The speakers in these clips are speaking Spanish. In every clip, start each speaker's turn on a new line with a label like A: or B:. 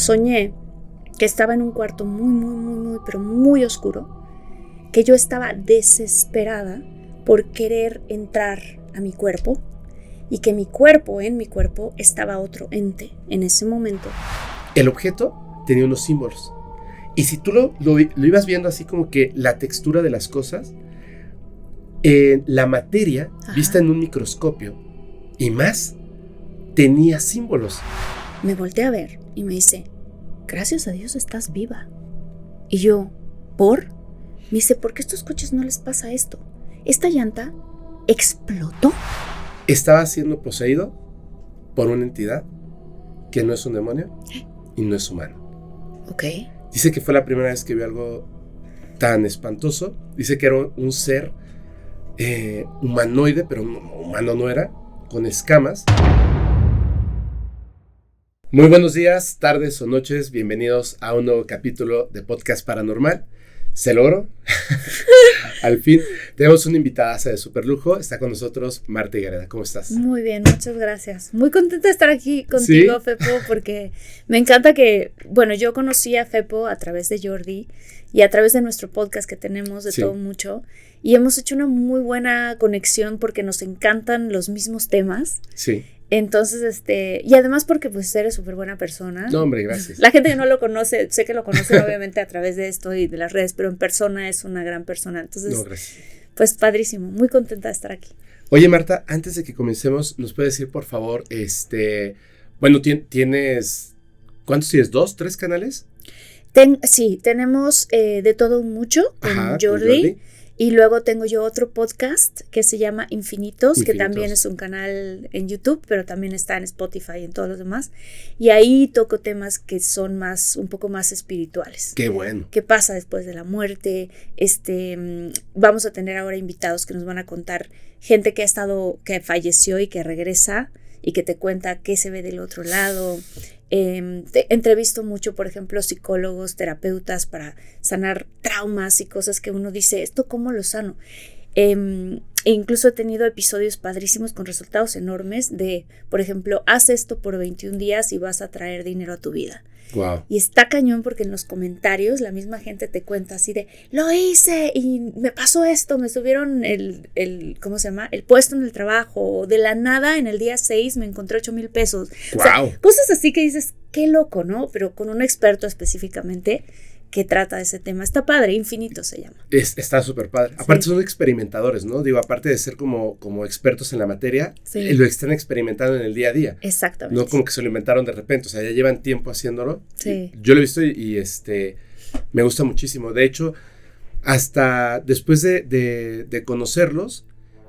A: soñé que estaba en un cuarto pero muy oscuro, que yo estaba desesperada por querer entrar a mi cuerpo y que en mi cuerpo estaba otro ente en ese momento.
B: El objeto tenía unos símbolos y si tú lo ibas viendo así como que la textura de las cosas, la materia vista en un microscopio y más tenía símbolos.
A: Me volteé a ver y me dice, gracias a Dios estás viva. Y yo, ¿por? Me dice, ¿por qué a estos coches no les pasa esto? Esta llanta explotó.
B: Estaba siendo poseído por una entidad que no es un demonio y no es humano.
A: Ok.
B: Dice que fue la primera vez que vio algo tan espantoso. Dice que era un ser humanoide, pero humano no era, con escamas. Muy buenos días, tardes o noches, bienvenidos a un nuevo capítulo de Podcast Paranormal. Se logró. Al fin tenemos una invitada de super lujo. Está con nosotros Marta Gareda. ¿Cómo estás?
A: Muy bien, muchas gracias. Muy contenta de estar aquí contigo, ¿sí? Fepo, porque me encanta que, bueno, yo conocí a Fepo a través de Jordi y a través de nuestro podcast que tenemos de todo mucho. Y hemos hecho una muy buena conexión porque nos encantan los mismos temas.
B: Sí.
A: Entonces, y además porque pues eres súper buena persona.
B: No, hombre, gracias.
A: La gente que no lo conoce, sé que lo conocen obviamente a través de esto y de las redes, pero en persona es una gran persona. Entonces,
B: no, gracias.
A: Pues padrísimo, muy contenta de estar aquí.
B: Oye, Marta, antes de que comencemos, ¿nos puedes decir, por favor, bueno, tienes, ¿cuántos tienes? ¿2, 3 canales?
A: Sí, tenemos de todo mucho con Jordi.
B: Con Jordi.
A: Y luego tengo yo otro podcast que se llama Infinitos, que también es un canal en YouTube, pero también está en Spotify y en todos los demás. Y ahí toco temas que son un poco más espirituales.
B: Qué bueno.
A: ¿Qué pasa después de la muerte? Vamos a tener ahora invitados que nos van a contar gente que falleció y que regresa y que te cuenta qué se ve del otro lado. Entrevisto mucho, por ejemplo, psicólogos, terapeutas para sanar traumas y cosas que uno dice, ¿esto cómo lo sano? E incluso he tenido episodios padrísimos con resultados enormes de, por ejemplo, haz esto por 21 días y vas a traer dinero a tu vida.
B: Wow.
A: Y está cañón porque en los comentarios la misma gente te cuenta así de, lo hice y me pasó esto, me subieron ¿cómo se llama? El puesto en el trabajo, de la nada en el día 6 me encontré 8,000 pesos.
B: Wow.
A: O sea, cosas así que dices, qué loco, ¿no? Pero con un experto específicamente que trata de ese tema. Está padre, Infinito se llama.
B: Está súper padre. Sí. Aparte son experimentadores, ¿no? Digo, aparte de ser como expertos en la materia, lo están experimentando en el día a día.
A: Exactamente.
B: No como que se lo inventaron de repente, o sea, ya llevan tiempo haciéndolo.
A: Sí.
B: Yo lo he visto y me gusta muchísimo. De hecho, hasta después de conocerlos,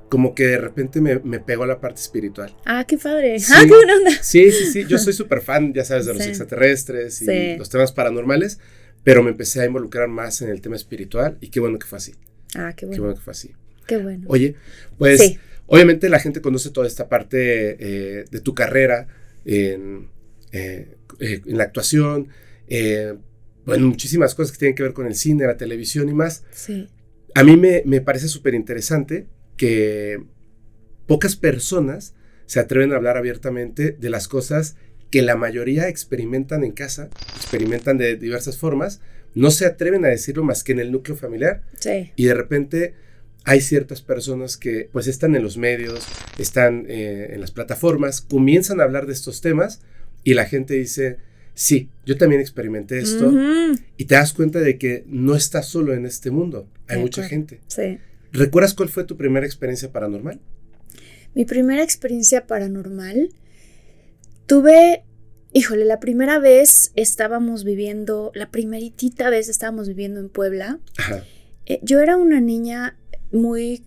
B: como que de repente me pegó la parte espiritual.
A: Ah, qué padre.
B: Sí.
A: Qué buena onda.
B: Sí. Yo soy súper fan, ya sabes, de los extraterrestres y los temas paranormales. Pero me empecé a involucrar más en el tema espiritual y qué bueno que fue así.
A: Ah, qué bueno.
B: Qué bueno que fue así.
A: Qué bueno.
B: Oye, pues obviamente la gente conoce toda esta parte de tu carrera en la actuación, bueno, muchísimas cosas que tienen que ver con el cine, la televisión y más.
A: Sí.
B: A mí me parece súper interesante que pocas personas se atreven a hablar abiertamente de las cosas que la mayoría experimentan en casa, experimentan de diversas formas, no se atreven a decirlo más que en el núcleo familiar.
A: Sí.
B: Y de repente hay ciertas personas que pues están en los medios, están en las plataformas, comienzan a hablar de estos temas y la gente dice, sí, yo también experimenté esto.
A: Uh-huh.
B: Y te das cuenta de que no estás solo en este mundo, hay mucha gente.
A: Sí.
B: ¿Recuerdas cuál fue tu primera experiencia paranormal?
A: Mi primera experiencia paranormal tuve, la primera vez la primeritita vez estábamos viviendo en Puebla.
B: Ajá.
A: Yo era una niña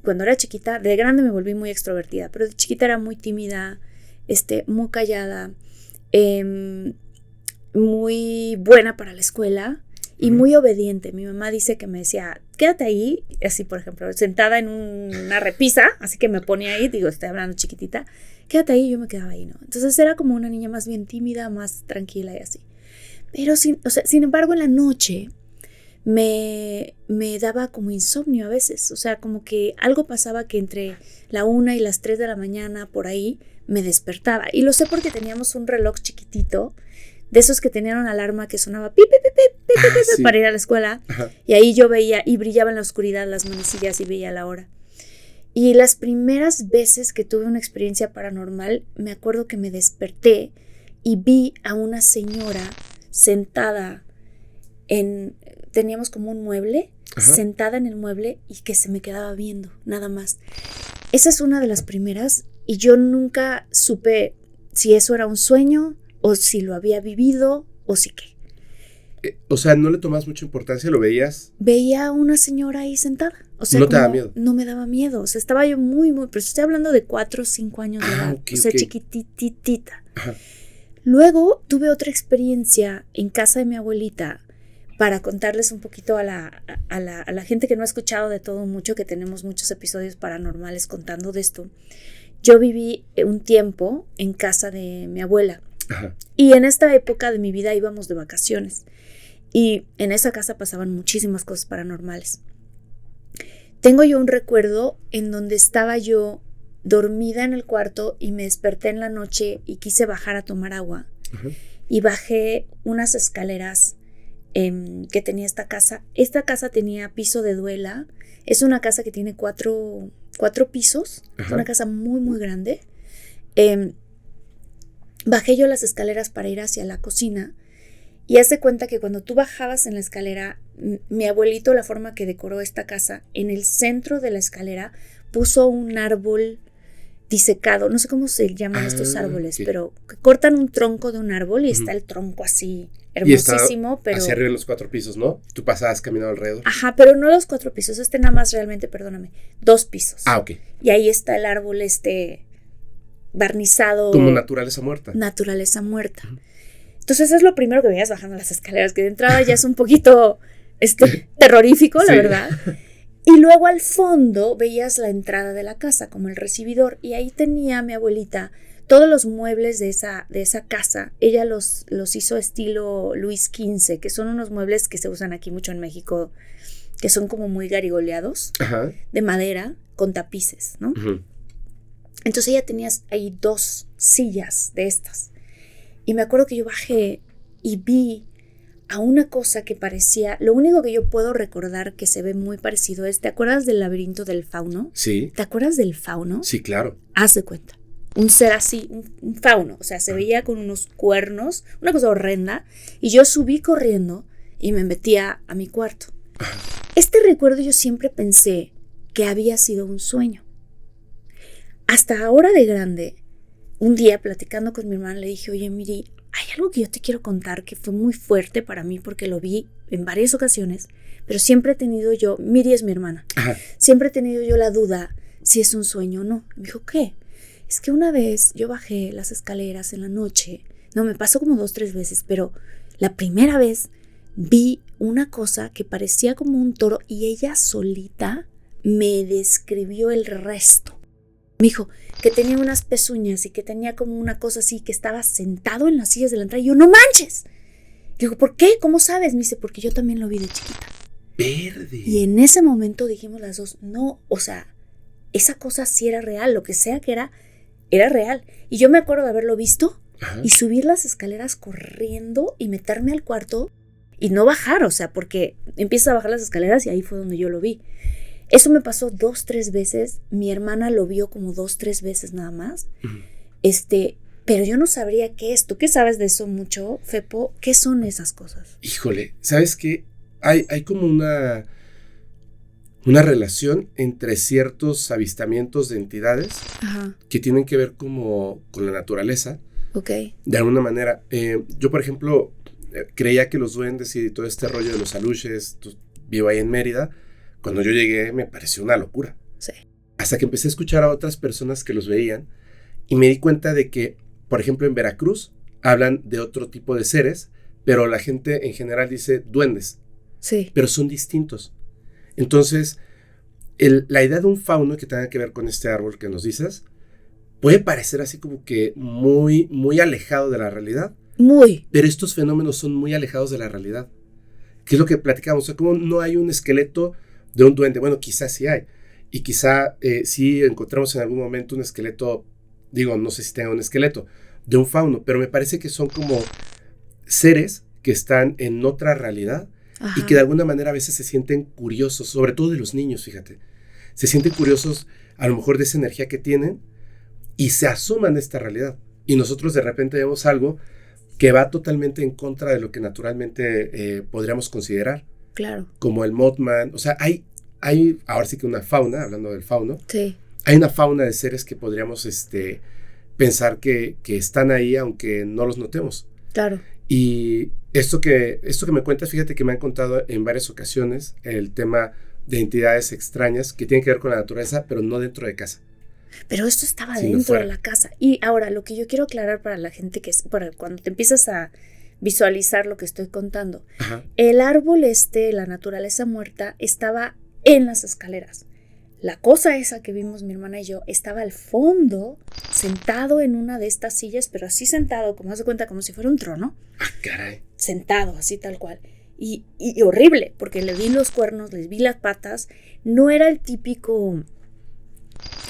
A: cuando era chiquita, de grande me volví muy extrovertida, pero de chiquita era muy tímida, muy callada, muy buena para la escuela y muy obediente. Mi mamá dice que me decía, quédate ahí, así por ejemplo, sentada en una repisa, así que me ponía ahí, estoy hablando chiquitita, quédate ahí, y yo me quedaba ahí, ¿no? Entonces era como una niña más bien tímida, más tranquila y así. Pero sin embargo en la noche me daba como insomnio a veces, o sea, como que algo pasaba que entre la 1 y las 3 de la mañana por ahí me despertaba. Y lo sé porque teníamos un reloj chiquitito de esos que tenían una alarma que sonaba pip, pip, pip, pip, pip, pip,
B: Sí.
A: para ir a la escuela.
B: Ajá.
A: Y ahí yo veía, y brillaba en la oscuridad las manecillas y veía la hora. Y las primeras veces que tuve una experiencia paranormal, me acuerdo que me desperté y vi a una señora sentada teníamos como un mueble,
B: Ajá.
A: sentada en el mueble y que se me quedaba viendo, nada más. Esa es una de las primeras y yo nunca supe si eso era un sueño o si lo había vivido o si qué.
B: O sea, ¿no le tomas mucha importancia? ¿Lo veías?
A: Veía a una señora ahí sentada. O sea,
B: ¿No te daba miedo?
A: No me daba miedo. O sea, estaba yo muy, pero estoy hablando de 4 o 5 años de edad.
B: Ok,
A: o sea,
B: ok.
A: chiquititita.
B: Ajá.
A: Luego tuve otra experiencia en casa de mi abuelita para contarles un poquito a la gente que no ha escuchado de todo mucho, que tenemos muchos episodios paranormales contando de esto. Yo viví un tiempo en casa de mi abuela.
B: Ajá.
A: Y en esta época de mi vida íbamos de vacaciones. Y en esa casa pasaban muchísimas cosas paranormales. Tengo yo un recuerdo en donde estaba yo dormida en el cuarto y me desperté en la noche y quise bajar a tomar agua.
B: Ajá.
A: Y bajé unas escaleras que tenía esta casa. Esta casa tenía piso de duela. Es una casa que tiene cuatro pisos.
B: Ajá.
A: Es una casa muy, muy grande. Bajé yo las escaleras para ir hacia la cocina. Y haz de cuenta que cuando tú bajabas en la escalera, mi abuelito, la forma que decoró esta casa, en el centro de la escalera puso un árbol disecado. No sé cómo se llaman estos árboles,
B: okay.
A: pero que cortan un tronco de un árbol y está el tronco así hermosísimo, pero
B: hacia arriba en los 4 pisos, ¿no? Tú pasabas caminando alrededor.
A: Ajá, pero no los 4 pisos, nada más realmente, perdóname, 2 pisos.
B: Ah, ok.
A: Y ahí está el árbol barnizado.
B: Como naturaleza muerta.
A: Naturaleza muerta. Entonces es lo primero que veías bajando las escaleras, que de entrada ya es un poquito terrorífico, la verdad. Y luego al fondo veías la entrada de la casa, como el recibidor, y ahí tenía mi abuelita todos los muebles de esa casa. Ella los hizo estilo Luis XV, que son unos muebles que se usan aquí mucho en México, que son como muy garigoleados,
B: Ajá.
A: de madera, con tapices, ¿no?
B: Uh-huh.
A: Entonces ella tenía ahí 2 sillas de estas. Y me acuerdo que yo bajé y vi a una cosa que parecía, lo único que yo puedo recordar que se ve muy parecido es, ¿te acuerdas del laberinto del fauno?
B: Sí.
A: ¿Te acuerdas del fauno?
B: Sí, claro.
A: Haz de cuenta. Un ser así, un fauno, o sea, se veía con unos cuernos, una cosa horrenda, y yo subí corriendo y me metía a mi cuarto. Este recuerdo yo siempre pensé que había sido un sueño. Hasta ahora de grande, un día platicando con mi hermana le dije, oye, Miri, hay algo que yo te quiero contar que fue muy fuerte para mí porque lo vi en varias ocasiones, pero siempre he tenido yo, Miri es mi hermana,
B: Ajá.
A: siempre he tenido yo la duda si es un sueño o no. Me dijo, ¿qué? Es que una vez yo bajé las escaleras en la noche, no, me pasó como 2, 3 veces, pero la primera vez vi una cosa que parecía como un toro y ella solita me describió el resto. Me dijo que tenía unas pezuñas y que tenía como una cosa así, que estaba sentado en las sillas de la entrada. Y yo, ¡no manches! Digo, ¿por qué? ¿Cómo sabes? Me dice, porque yo también lo vi de chiquita.
B: Verde.
A: Y en ese momento dijimos las dos, no, o sea, esa cosa sí era real, lo que sea que era real. Y yo me acuerdo de haberlo visto. Ajá. Y subir las escaleras corriendo y meterme al cuarto y no bajar, o sea, porque empiezas a bajar las escaleras y ahí fue donde yo lo vi. Eso me pasó 2, 3 veces. Mi hermana lo vio como 2, 3 veces nada más. Uh-huh. Pero yo no sabría qué es. ¿Tú qué sabes de eso mucho, Fepo? ¿Qué son esas cosas?
B: Híjole, ¿sabes qué? Hay como una relación entre ciertos avistamientos de entidades. Ajá. Que tienen que ver como con la naturaleza.
A: Ok.
B: De alguna manera. Yo, por ejemplo, creía que los duendes y todo este rollo de los aluches, vivo ahí en Mérida. Cuando yo llegué me pareció una locura.
A: Sí.
B: Hasta que empecé a escuchar a otras personas que los veían y me di cuenta de que, por ejemplo, en Veracruz hablan de otro tipo de seres, pero la gente en general dice duendes.
A: Sí.
B: Pero son distintos. Entonces, la idea de un fauno que tenga que ver con este árbol que nos dices, puede parecer así como que muy, muy alejado de la realidad.
A: Muy.
B: Pero estos fenómenos son muy alejados de la realidad. ¿Qué es lo que platicamos? O sea, como no hay un esqueleto de un duende. Bueno, quizás sí hay. Y quizá sí encontramos en algún momento un esqueleto, digo, no sé si tenga un esqueleto, de un fauno, pero me parece que son como seres que están en otra realidad
A: Ajá.
B: y que de alguna manera a veces se sienten curiosos, sobre todo de los niños, fíjate. Se sienten curiosos a lo mejor de esa energía que tienen y se asoman a esta realidad. Y nosotros de repente vemos algo que va totalmente en contra de lo que naturalmente podríamos considerar.
A: Claro.
B: Como el Mothman. O sea, hay ahora sí que una fauna, hablando del fauno.
A: Sí.
B: Hay una fauna de seres que podríamos pensar que están ahí aunque no los notemos.
A: Claro.
B: Y esto que me cuentas, fíjate que me han contado en varias ocasiones el tema de entidades extrañas que tienen que ver con la naturaleza, pero no dentro de casa.
A: Pero esto estaba
B: Sino
A: dentro
B: fuera.
A: de la casa. Y ahora, lo que yo quiero aclarar para la gente que es, para cuando te empiezas a visualizar lo que estoy contando,
B: Ajá.
A: el árbol la naturaleza muerta, estaba en las escaleras. La cosa esa que vimos mi hermana y yo estaba al fondo, sentado en una de estas sillas, pero así sentado, como haz de cuenta, como si fuera un trono.
B: Ah, caray.
A: Sentado, así tal cual. Y horrible, porque le vi los cuernos, les vi las patas. No era el típico...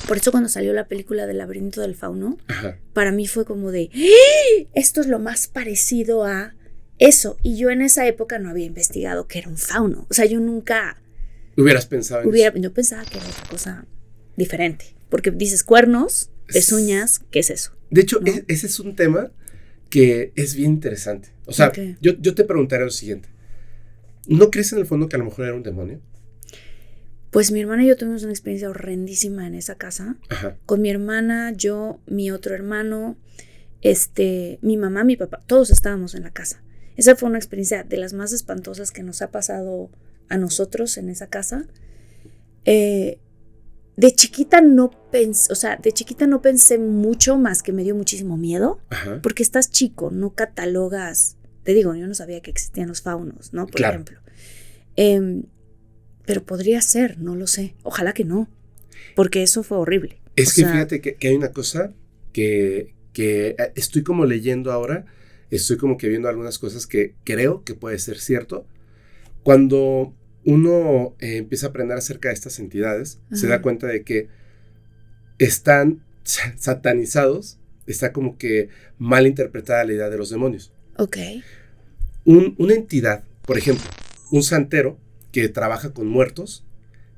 A: Por eso cuando salió la película del laberinto del fauno,
B: Ajá.
A: para mí fue como de, ¡ah! Esto es lo más parecido a eso. Y yo en esa época no había investigado que era un fauno. O sea, yo nunca
B: Hubieras pensado en eso.
A: yo pensaba que era otra cosa diferente. Porque dices cuernos, pezuñas, ¿qué es eso?
B: De hecho,
A: ¿No?
B: ese es un tema que es bien interesante. O sea,
A: Ok.
B: yo te preguntaré lo siguiente. ¿No crees en el fondo que a lo mejor era un demonio?
A: Pues mi hermana y yo tuvimos una experiencia horrendísima en esa casa.
B: Ajá.
A: Con mi hermana, yo, mi otro hermano, mi mamá, mi papá, todos estábamos en la casa. Esa fue una experiencia de las más espantosas que nos ha pasado a nosotros en esa casa. De chiquita no pensé mucho, más que me dio muchísimo miedo,
B: Ajá.
A: porque estás chico, no catalogas. Te digo, yo no sabía que existían los faunos, ¿no? Por
B: Claro.
A: ejemplo. Pero podría ser, no lo sé. Ojalá que no, porque eso fue horrible.
B: Es que fíjate que hay una cosa que estoy como leyendo ahora, estoy como que viendo algunas cosas que creo que puede ser cierto. Cuando uno empieza a aprender acerca de estas entidades, se da cuenta de que están satanizados, está como que mal interpretada la idea de los demonios.
A: Ok.
B: Una entidad, por ejemplo, un santero que trabaja con muertos,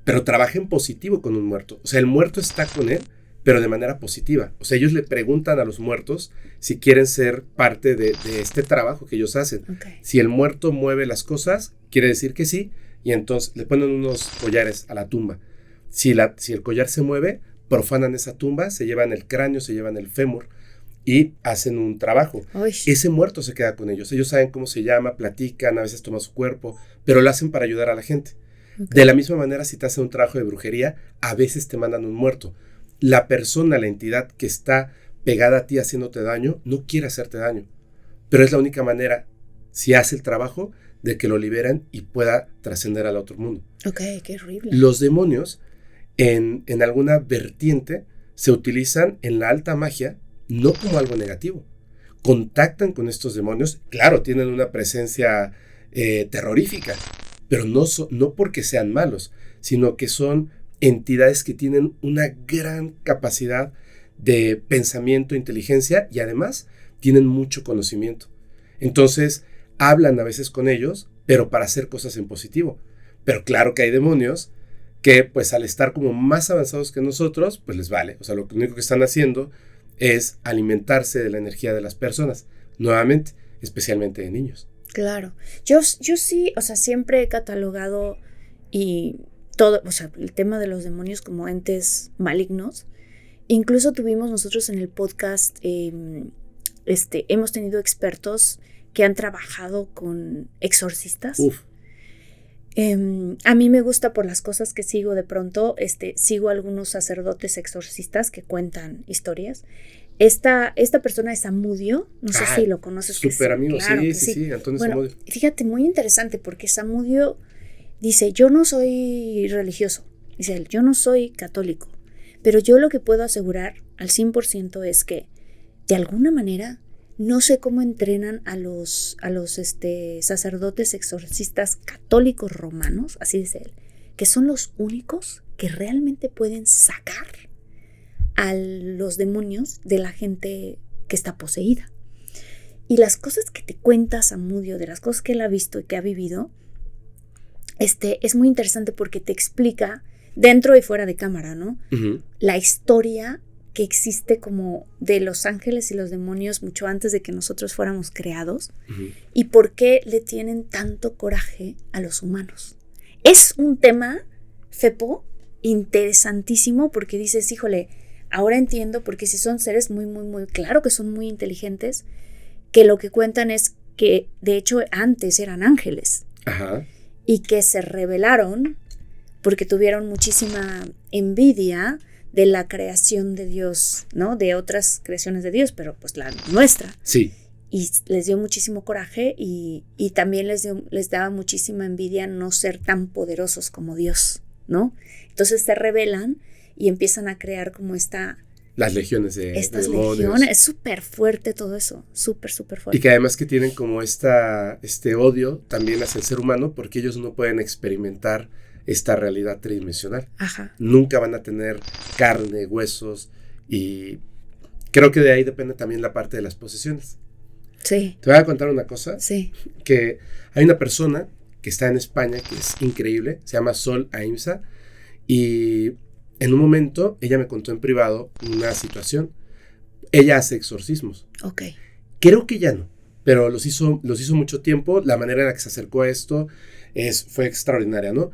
B: pero trabaja en positivo con un muerto. O sea, el muerto está con él, pero de manera positiva. O sea, ellos le preguntan a los muertos si quieren ser parte de este trabajo que ellos hacen.
A: Okay.
B: Si el muerto mueve las cosas, quiere decir que sí, y entonces le ponen unos collares a la tumba. Si el collar se mueve, profanan esa tumba, se llevan el cráneo, se llevan el fémur y hacen un trabajo.
A: Uy.
B: Ese muerto se queda con ellos. Ellos saben cómo se llama, platican, a veces toman su cuerpo, pero lo hacen para ayudar a la gente. Okay. De la misma manera, si te hacen un trabajo de brujería, a veces te mandan un muerto. La persona, la entidad que está pegada a ti haciéndote daño, no quiere hacerte daño. Pero es la única manera, si hace el trabajo, de que lo liberen y pueda trascender al otro mundo.
A: Ok, qué horrible.
B: Los demonios, en alguna vertiente, se utilizan en la alta magia, no como algo negativo. Contactan con estos demonios, claro, tienen una presencia terrorífica, pero no porque sean malos, sino que son entidades que tienen una gran capacidad de pensamiento, inteligencia y además tienen mucho conocimiento. Entonces, hablan a veces con ellos, pero para hacer cosas en positivo. Pero claro que hay demonios que, pues al estar como más avanzados que nosotros, pues les vale. O sea, lo único que están haciendo es alimentarse de la energía de las personas, nuevamente, especialmente de niños.
A: Claro. Yo sí, o sea, siempre he catalogado y todo, o sea, el tema de los demonios como entes malignos. Incluso tuvimos nosotros en el podcast, hemos tenido expertos que han trabajado con exorcistas.
B: Uf.
A: A mí me gusta por las cosas que sigo de pronto, sigo algunos sacerdotes exorcistas que cuentan historias. Esta persona es Samudio, no sé si lo conoces.
B: Súper amigo,
A: claro,
B: sí, Antonio
A: bueno,
B: Samudio.
A: Fíjate, muy interesante porque Samudio dice, yo no soy religioso, dice él, yo no soy católico, pero yo lo que puedo asegurar al 100% es que de alguna manera no sé cómo entrenan a los sacerdotes exorcistas católicos romanos, así dice él, que son los únicos que realmente pueden sacar a los demonios de la gente que está poseída. Y las cosas que te cuenta Samudio, de las cosas que él ha visto y que ha vivido, es muy interesante porque te explica, dentro y fuera de cámara, ¿no?
B: Uh-huh.
A: La historia que existe como de los ángeles y los demonios mucho antes de que nosotros fuéramos creados,
B: Uh-huh.
A: y por qué le tienen tanto coraje a los humanos. Es un tema, Fepo, interesantísimo, porque dices, híjole, ahora entiendo, porque si son seres muy, muy, muy, claro que son muy inteligentes, que lo que cuentan es que de hecho antes eran ángeles.
B: Ajá.
A: Y que se rebelaron porque tuvieron muchísima envidia de la creación de Dios, ¿no? De otras creaciones de Dios, pero pues la nuestra.
B: Sí.
A: Y les dio muchísimo coraje y también les daba muchísima envidia no ser tan poderosos como Dios, ¿no? Entonces se rebelan y empiezan a crear como
B: las legiones de
A: estas
B: demonios.
A: legiones. Es súper fuerte todo eso, súper, súper fuerte.
B: Y que además que tienen como este odio también hacia el ser humano porque ellos no pueden experimentar esta realidad tridimensional.
A: Ajá.
B: Nunca van a tener carne, huesos, y creo que de ahí depende también la parte de las posesiones.
A: Sí.
B: Te voy a contar una cosa.
A: Sí.
B: Que hay una persona que está en España que es increíble, se llama Sol Aimsa, y en un momento ella me contó en privado una situación. Ella hace exorcismos.
A: Ok.
B: Creo que ya no, pero los hizo mucho tiempo. La manera en la que se acercó a esto fue extraordinaria, ¿no?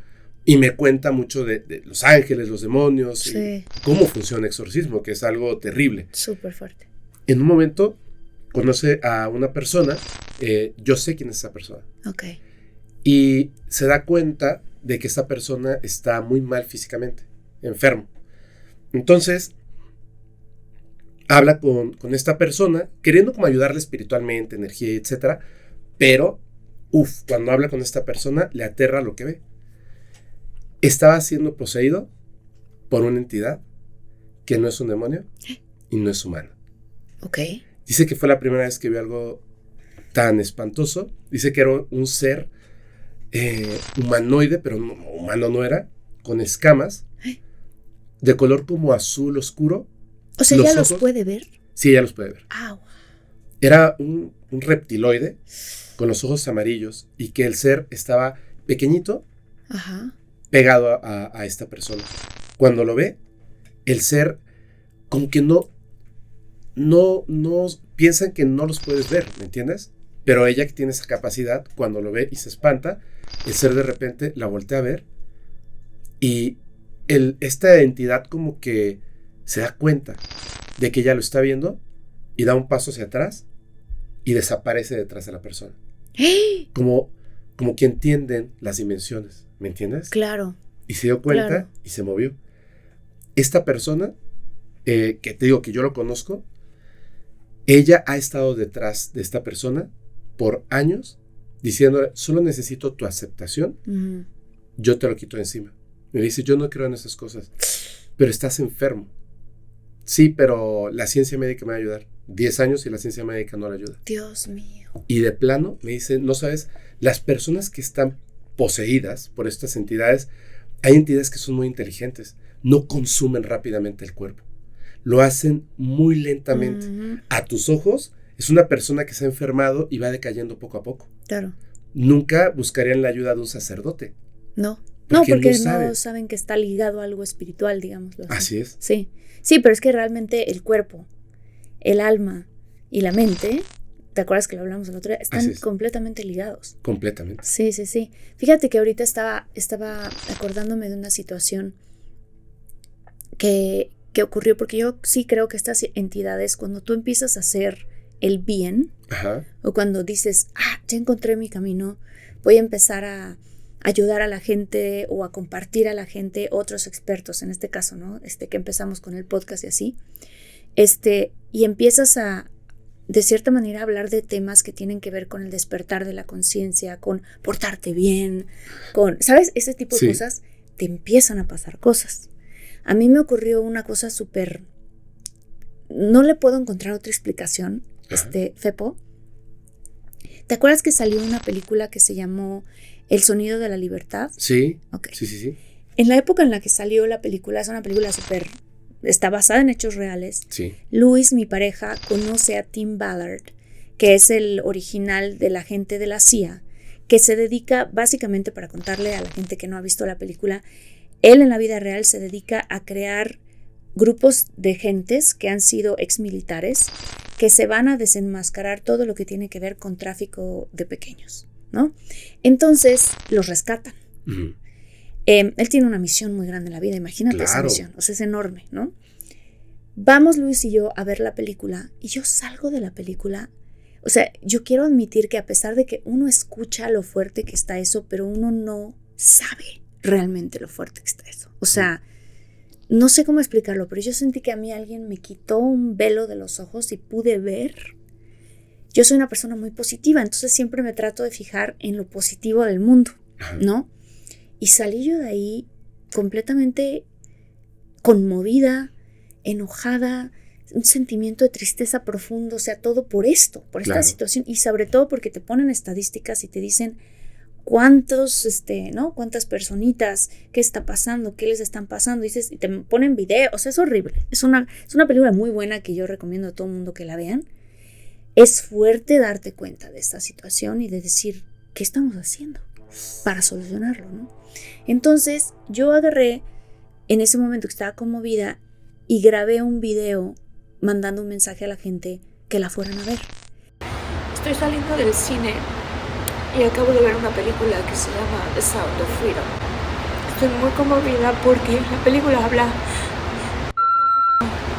B: Y me cuenta mucho de los ángeles, los demonios,
A: Sí.
B: y cómo funciona el exorcismo, que es algo terrible.
A: Súper fuerte.
B: En un momento conoce a una persona, yo sé quién es esa persona,
A: Ok.
B: y se da cuenta de que esa persona está muy mal físicamente, enfermo. Entonces habla con esta persona, queriendo como ayudarle espiritualmente, energía, etcétera, pero, cuando habla con esta persona, le aterra lo que ve. Estaba siendo poseído por una entidad que no es un demonio y no es humano.
A: Ok.
B: Dice que fue la primera vez que vio algo tan espantoso. Dice que era un ser humanoide, pero humano no era, con escamas, de color como azul oscuro.
A: O sea, ¿ya los puede ver?
B: Sí, ella los puede ver.
A: Ah,
B: Era un reptiloide con los ojos amarillos y que el ser estaba pequeñito,
A: ajá,
B: pegado a esta persona. Cuando lo ve, el ser como que no piensan que no los puedes ver, ¿me entiendes? Pero ella que tiene esa capacidad, cuando lo ve y se espanta, el ser de repente la voltea a ver y esta entidad como que se da cuenta de que ella lo está viendo y da un paso hacia atrás y desaparece detrás de la persona. Como que entienden las dimensiones, ¿me entiendes?
A: Claro.
B: Y se dio cuenta, claro, y se movió. Esta persona, que te digo que yo lo conozco, ella ha estado detrás de esta persona por años, diciéndole, solo necesito tu aceptación, yo te lo quito de encima. Me dice, yo no creo en esas cosas, pero estás enfermo. Sí, pero la ciencia médica me va a ayudar. 10 años y la ciencia médica no la ayuda.
A: Dios mío.
B: Y de plano me dice, no sabes, las personas que están poseídas por estas entidades, hay entidades que son muy inteligentes, no consumen rápidamente el cuerpo, lo hacen muy lentamente. A tus ojos es una persona que se ha enfermado y va decayendo poco a poco.
A: Claro.
B: Nunca buscarían la ayuda de un sacerdote.
A: No, porque no saben que está ligado a algo espiritual, digámoslo así.
B: Así es.
A: Sí, sí, pero es que realmente el cuerpo, el alma y la mente, ¿te acuerdas que lo hablamos el otro día? Están completamente ligados.
B: Completamente.
A: Sí, sí, sí. Fíjate que ahorita estaba acordándome de una situación que ocurrió, porque yo sí creo que estas entidades, cuando tú empiezas a hacer el bien,
B: ajá,
A: o cuando dices, ya encontré mi camino, voy a empezar a ayudar a la gente o a compartir a la gente, otros expertos, en este caso, ¿no? Que empezamos con el podcast y así, y empiezas a, de cierta manera, hablar de temas que tienen que ver con el despertar de la conciencia, con portarte bien, con, ¿sabes? Ese tipo de cosas, te empiezan a pasar cosas. A mí me ocurrió una cosa súper, no le puedo encontrar otra explicación, Fepo. ¿Te acuerdas que salió una película que se llamó El sonido de la libertad?
B: Sí.
A: Okay.
B: Sí.
A: En la época en la que salió la película, es una película súper, está basada en hechos reales.
B: Sí.
A: Luis, mi pareja, conoce a Tim Ballard, que es el original del agente de la CIA, que se dedica básicamente, para contarle a la gente que no ha visto la película, él en la vida real se dedica a crear grupos de gentes que han sido exmilitares que se van a desenmascarar todo lo que tiene que ver con tráfico de pequeños, ¿no? Entonces los rescatan. Uh-huh. Él tiene una misión muy grande en la vida, imagínate esa misión, o sea, es enorme, ¿no? Vamos Luis y yo a ver la película y yo salgo de la película, o sea, yo quiero admitir que a pesar de que uno escucha lo fuerte que está eso, pero uno no sabe realmente lo fuerte que está eso, o sea, no sé cómo explicarlo, pero yo sentí que a mí alguien me quitó un velo de los ojos y pude ver. Yo soy una persona muy positiva, entonces siempre me trato de fijar en lo positivo del mundo, ¿no? Y salí yo de ahí completamente conmovida, enojada, un sentimiento de tristeza profundo, o sea, todo por esto, por esta situación, y sobre todo porque te ponen estadísticas y te dicen cuántos, ¿no? Cuántas personitas, qué está pasando, qué les están pasando, dices, y te ponen video, o sea, es horrible. Es una película muy buena que yo recomiendo a todo el mundo que la vean. Es fuerte darte cuenta de esta situación y de decir, ¿qué estamos haciendo para solucionarlo, no? Entonces, yo agarré, en ese momento que estaba conmovida, y grabé un video mandando un mensaje a la gente que la fueran a ver.
C: Estoy saliendo del cine y acabo de ver una película que se llama The Sound of Freedom. Estoy muy conmovida porque la película habla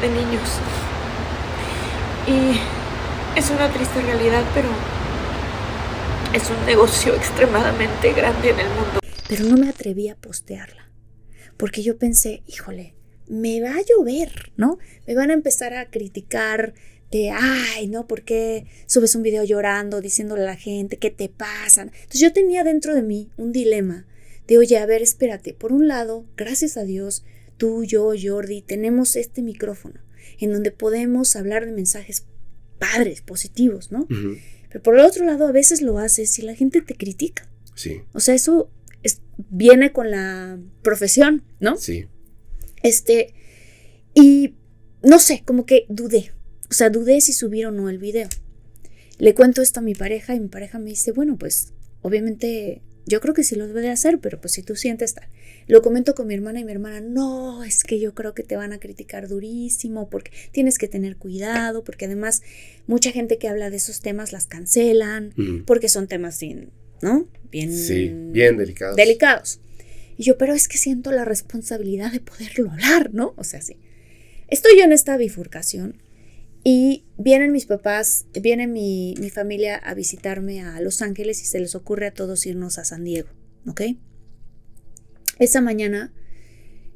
C: de niños. Y es una triste realidad, pero es un negocio extremadamente grande en el mundo.
A: Pero no me atreví a postearla, porque yo pensé, híjole, me va a llover, ¿no? Me van a empezar a criticar de, ay, ¿no? ¿Por qué subes un video llorando, diciéndole a la gente qué te pasa? Entonces yo tenía dentro de mí un dilema de, oye, a ver, espérate, por un lado, gracias a Dios, tú, yo, Jordi, tenemos este micrófono en donde podemos hablar de mensajes padres, positivos, ¿no? Uh-huh. Pero por el otro lado, a veces lo haces y la gente te critica.
B: Sí.
A: O sea, eso viene con la profesión, ¿no?
B: Sí.
A: Y no sé, como que dudé. O sea, dudé si subir o no el video. Le cuento esto a mi pareja y mi pareja me dice, bueno, pues obviamente yo creo que sí lo debe de hacer, pero pues si tú sientes tal. Lo comento con mi hermana y mi hermana, no, es que yo creo que te van a criticar durísimo porque tienes que tener cuidado, porque además mucha gente que habla de esos temas las cancelan, porque son temas bien, ¿no? Bien
B: delicados.
A: Delicados. Y yo, pero es que siento la responsabilidad de poderlo hablar, ¿no? O sea, sí. Estoy yo en esta bifurcación. Y vienen mis papás, viene mi familia a visitarme a Los Ángeles y se les ocurre a todos irnos a San Diego, ¿ok? Esa mañana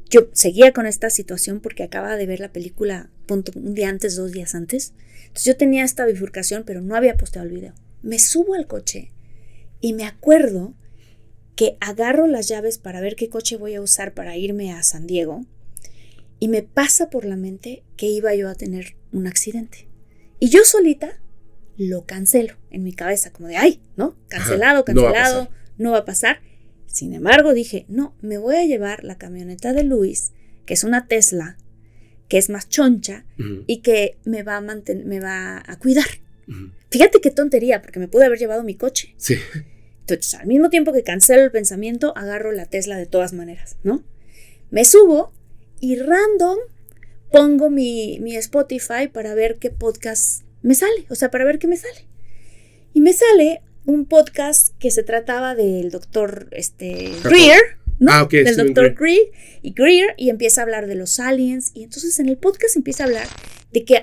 A: yo seguía con esta situación porque acababa de ver la película un día antes, 2 días antes. Entonces yo tenía esta bifurcación, pero no había posteado el video. Me subo al coche y me acuerdo que agarro las llaves para ver qué coche voy a usar para irme a San Diego. Y me pasa por la mente que iba yo a tener un accidente. Y yo solita lo cancelo en mi cabeza, como de, ay, ¿no? Cancelado, no va a pasar. Sin embargo, dije, no, me voy a llevar la camioneta de Luis, que es una Tesla, que es más choncha y que me va a cuidar. Fíjate qué tontería, porque me pude haber llevado mi coche.
B: Sí.
A: Entonces, al mismo tiempo que cancelo el pensamiento, agarro la Tesla de todas maneras, ¿no? Me subo y random pongo mi Spotify para ver qué podcast me sale, o sea, para ver qué me sale. Y me sale un podcast que se trataba del doctor Greer, ¿no? Del doctor Greer, y empieza a hablar de los aliens, y entonces en el podcast empieza a hablar de que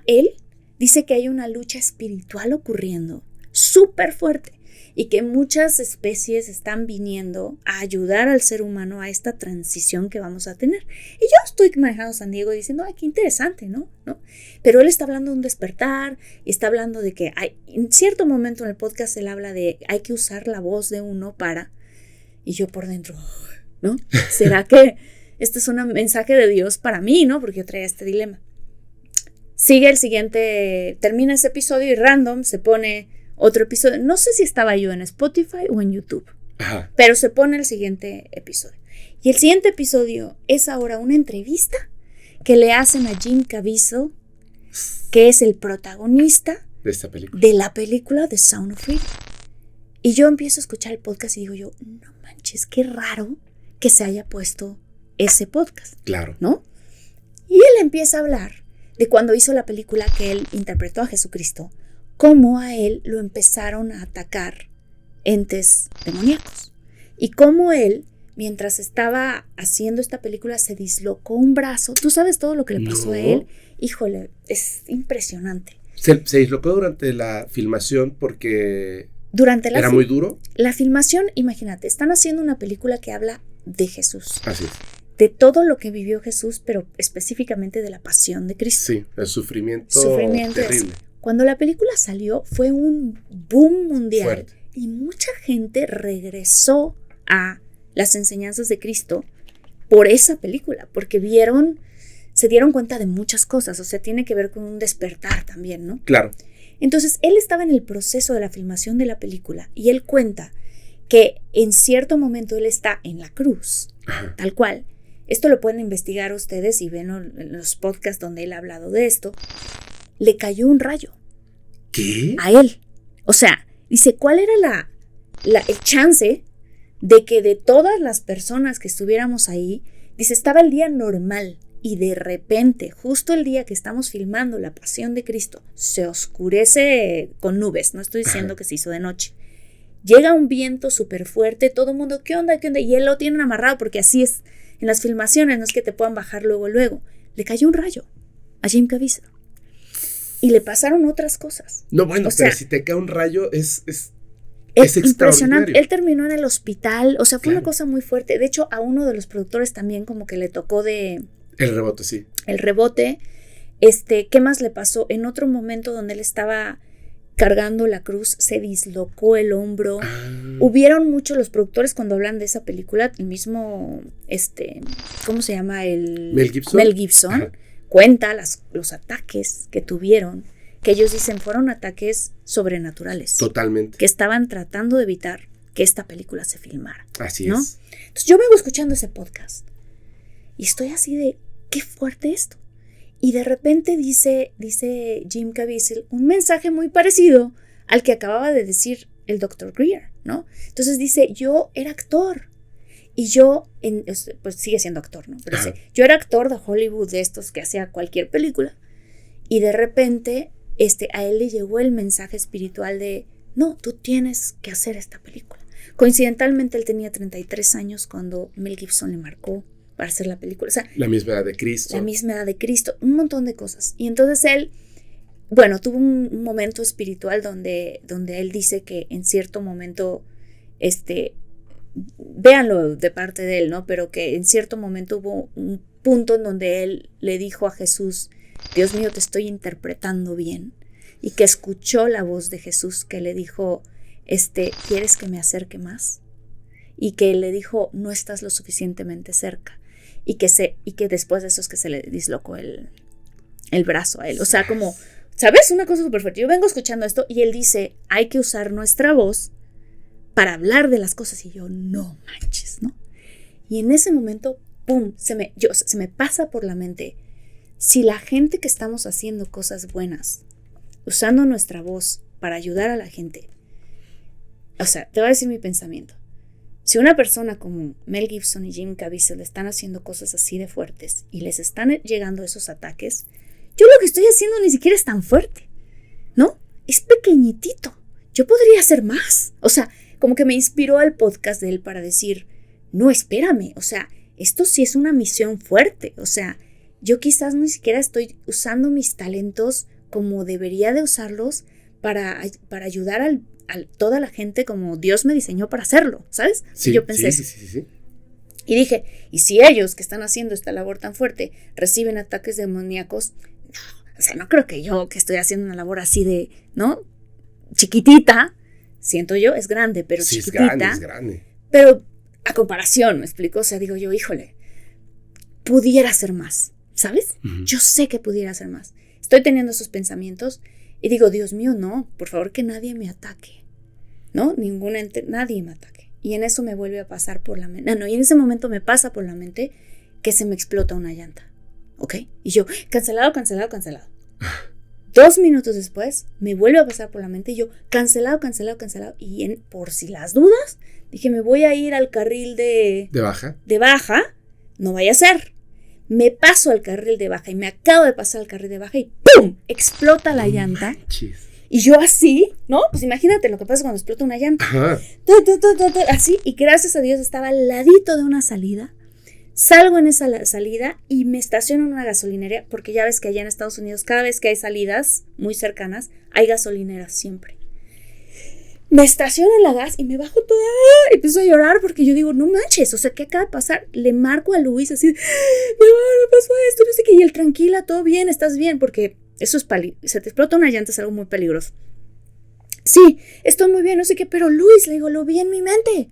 A: él dice que hay una lucha espiritual ocurriendo, súper fuerte, y que muchas especies están viniendo a ayudar al ser humano a esta transición que vamos a tener. Y yo estoy manejando San Diego diciendo, ay, qué interesante, ¿no? Pero él está hablando de un despertar y está hablando de que en cierto momento en el podcast él habla de hay que usar la voz de uno para... Y yo por dentro, ¿no? ¿Será que este es un mensaje de Dios para mí, ¿no? Porque yo traía este dilema. Sigue el siguiente, termina ese episodio y random se pone... otro episodio, no sé si estaba yo en Spotify o en YouTube, pero se pone el siguiente episodio. Y el siguiente episodio es ahora una entrevista que le hacen a Jim Caviezel, que es el protagonista
B: de esta película.
A: De la película The Sound of Freedom. Y yo empiezo a escuchar el podcast y digo yo, no manches, qué raro que se haya puesto ese podcast.
B: Claro.
A: ¿No? Y él empieza a hablar de cuando hizo la película que él interpretó a Jesucristo, cómo a él lo empezaron a atacar entes demoníacos. Y cómo él, mientras estaba haciendo esta película, se dislocó un brazo. ¿Tú sabes todo lo que le pasó a él? Híjole, es impresionante.
B: Se dislocó durante la filmación porque era muy duro.
A: La filmación, imagínate, están haciendo una película que habla de Jesús.
B: Así es.
A: De todo lo que vivió Jesús, pero específicamente de la pasión de Cristo.
B: Sí, el sufrimiento terrible.
A: Cuando la película salió, fue un boom mundial.
B: Fuerte.
A: Y mucha gente regresó a las enseñanzas de Cristo por esa película, porque se dieron cuenta de muchas cosas. O sea, tiene que ver con un despertar también, ¿no?
B: Claro.
A: Entonces, él estaba en el proceso de la filmación de la película y él cuenta que en cierto momento él está en la cruz, tal cual. Esto lo pueden investigar ustedes y ven en los podcasts donde él ha hablado de esto. Le cayó un rayo.
B: ¿Qué?
A: A él. O sea, dice, ¿cuál era el chance de que de todas las personas que estuviéramos ahí, dice, estaba el día normal y de repente, justo el día que estamos filmando La Pasión de Cristo, se oscurece con nubes, no estoy diciendo que se hizo de noche. Llega un viento súper fuerte, todo el mundo, ¿qué onda? ¿Qué onda? Y él lo tienen amarrado porque así es en las filmaciones, no es que te puedan bajar luego. Le cayó un rayo a Jim Caviezel. Y le pasaron otras cosas.
B: No, bueno,
A: o sea,
B: pero si te cae un rayo es
A: impresionante. Él terminó en el hospital, o sea, fue una cosa muy fuerte. De hecho, a uno de los productores también como que le tocó
B: el rebote, sí.
A: El rebote. ¿Qué más le pasó? En otro momento donde él estaba cargando la cruz, se dislocó el hombro. Hubieron muchos los productores cuando hablan de esa película, el mismo, ¿cómo se llama?
B: Mel
A: Gibson. Ajá. Cuenta los ataques que tuvieron, que ellos dicen fueron ataques sobrenaturales.
B: Totalmente.
A: Que estaban tratando de evitar que esta película se filmara.
B: Así
A: ¿no?
B: es.
A: Entonces yo vengo escuchando ese podcast y estoy así de, qué fuerte esto. Y de repente dice Jim Caviezel un mensaje muy parecido al que acababa de decir el Dr. Greer, ¿no? Entonces dice, yo era actor. Y yo, pues sigue siendo actor, ¿no? Pero dice, yo era actor de Hollywood, de estos que hacía cualquier película. Y de repente, a él le llegó el mensaje espiritual de, no, tú tienes que hacer esta película. Coincidentalmente, él tenía 33 años cuando Mel Gibson le marcó para hacer la película. O sea,
B: la misma edad de Cristo.
A: La misma edad de Cristo, un montón de cosas. Y entonces él, bueno, tuvo un momento espiritual donde él dice que en cierto momento, véanlo de parte de él, ¿no? Pero que en cierto momento hubo un punto en donde él le dijo a Jesús, Dios mío, te estoy interpretando bien. Y que escuchó la voz de Jesús que le dijo, ¿quieres que me acerque más? Y que le dijo, no estás lo suficientemente cerca. Y que después de eso es que se le dislocó el brazo a él. O sea, como, ¿sabes? Una cosa súper fuerte. Yo vengo escuchando esto y él dice, hay que usar nuestra voz para hablar de las cosas. Y yo, no manches, ¿no? Y en ese momento, ¡pum! Se me pasa por la mente, si la gente que estamos haciendo cosas buenas, usando nuestra voz para ayudar a la gente, o sea, te voy a decir mi pensamiento. Si una persona como Mel Gibson y Jim Caviezel están haciendo cosas así de fuertes y les están llegando esos ataques, yo lo que estoy haciendo ni siquiera es tan fuerte, ¿no? Es pequeñitito. Yo podría hacer más. O sea, como que me inspiró el podcast de él para decir, no, espérame, o sea, esto sí es una misión fuerte. O sea, yo quizás ni siquiera estoy usando mis talentos como debería de usarlos para ayudar a toda la gente como Dios me diseñó para hacerlo, ¿sabes?
B: Sí,
A: y yo pensé
B: sí.
A: Y dije, ¿y si ellos que están haciendo esta labor tan fuerte reciben ataques demoníacos? No, o sea, no creo que yo que estoy haciendo una labor así de, ¿no? Chiquitita, siento yo, es grande, pero
B: sí,
A: chiquitita.
B: Es grande.
A: Pero a comparación, ¿me explico? O sea, digo yo, híjole, pudiera hacer más, ¿sabes? Uh-huh. Yo sé que pudiera hacer más. Estoy teniendo esos pensamientos y digo, Dios mío, no, por favor que nadie me ataque, ¿no? Nadie me ataque. Y en eso me vuelve a pasar por la mente. Y en ese momento me pasa por la mente que se me explota una llanta, ¿ok? Y yo, cancelado. 2 minutos después, me vuelve a pasar por la mente y yo, cancelado. Y por si las dudas, dije, me voy a ir al carril de baja, no vaya a ser. Me paso al carril de baja y me acabo de pasar al carril de baja y ¡pum! Explota la llanta. Y yo así, ¿no? Pues imagínate lo que pasa cuando explota una llanta.
B: Ajá.
A: Así, y gracias a Dios estaba al ladito de una salida. Salgo en esa salida y me estaciono en una gasolinería, porque ya ves que allá en Estados Unidos, cada vez que hay salidas muy cercanas, hay gasolineras siempre. Me estaciono en la gas y me bajo toda y empiezo a llorar porque yo digo, no manches, o sea, ¿qué acaba de pasar? Le marco a Luis así, mi amor, me pasó esto, no sé qué, y él, tranquila, todo bien, estás bien, porque eso es se te explota una llanta, es algo muy peligroso. Sí, estoy muy bien, no sé qué, pero Luis, le digo, lo vi en mi mente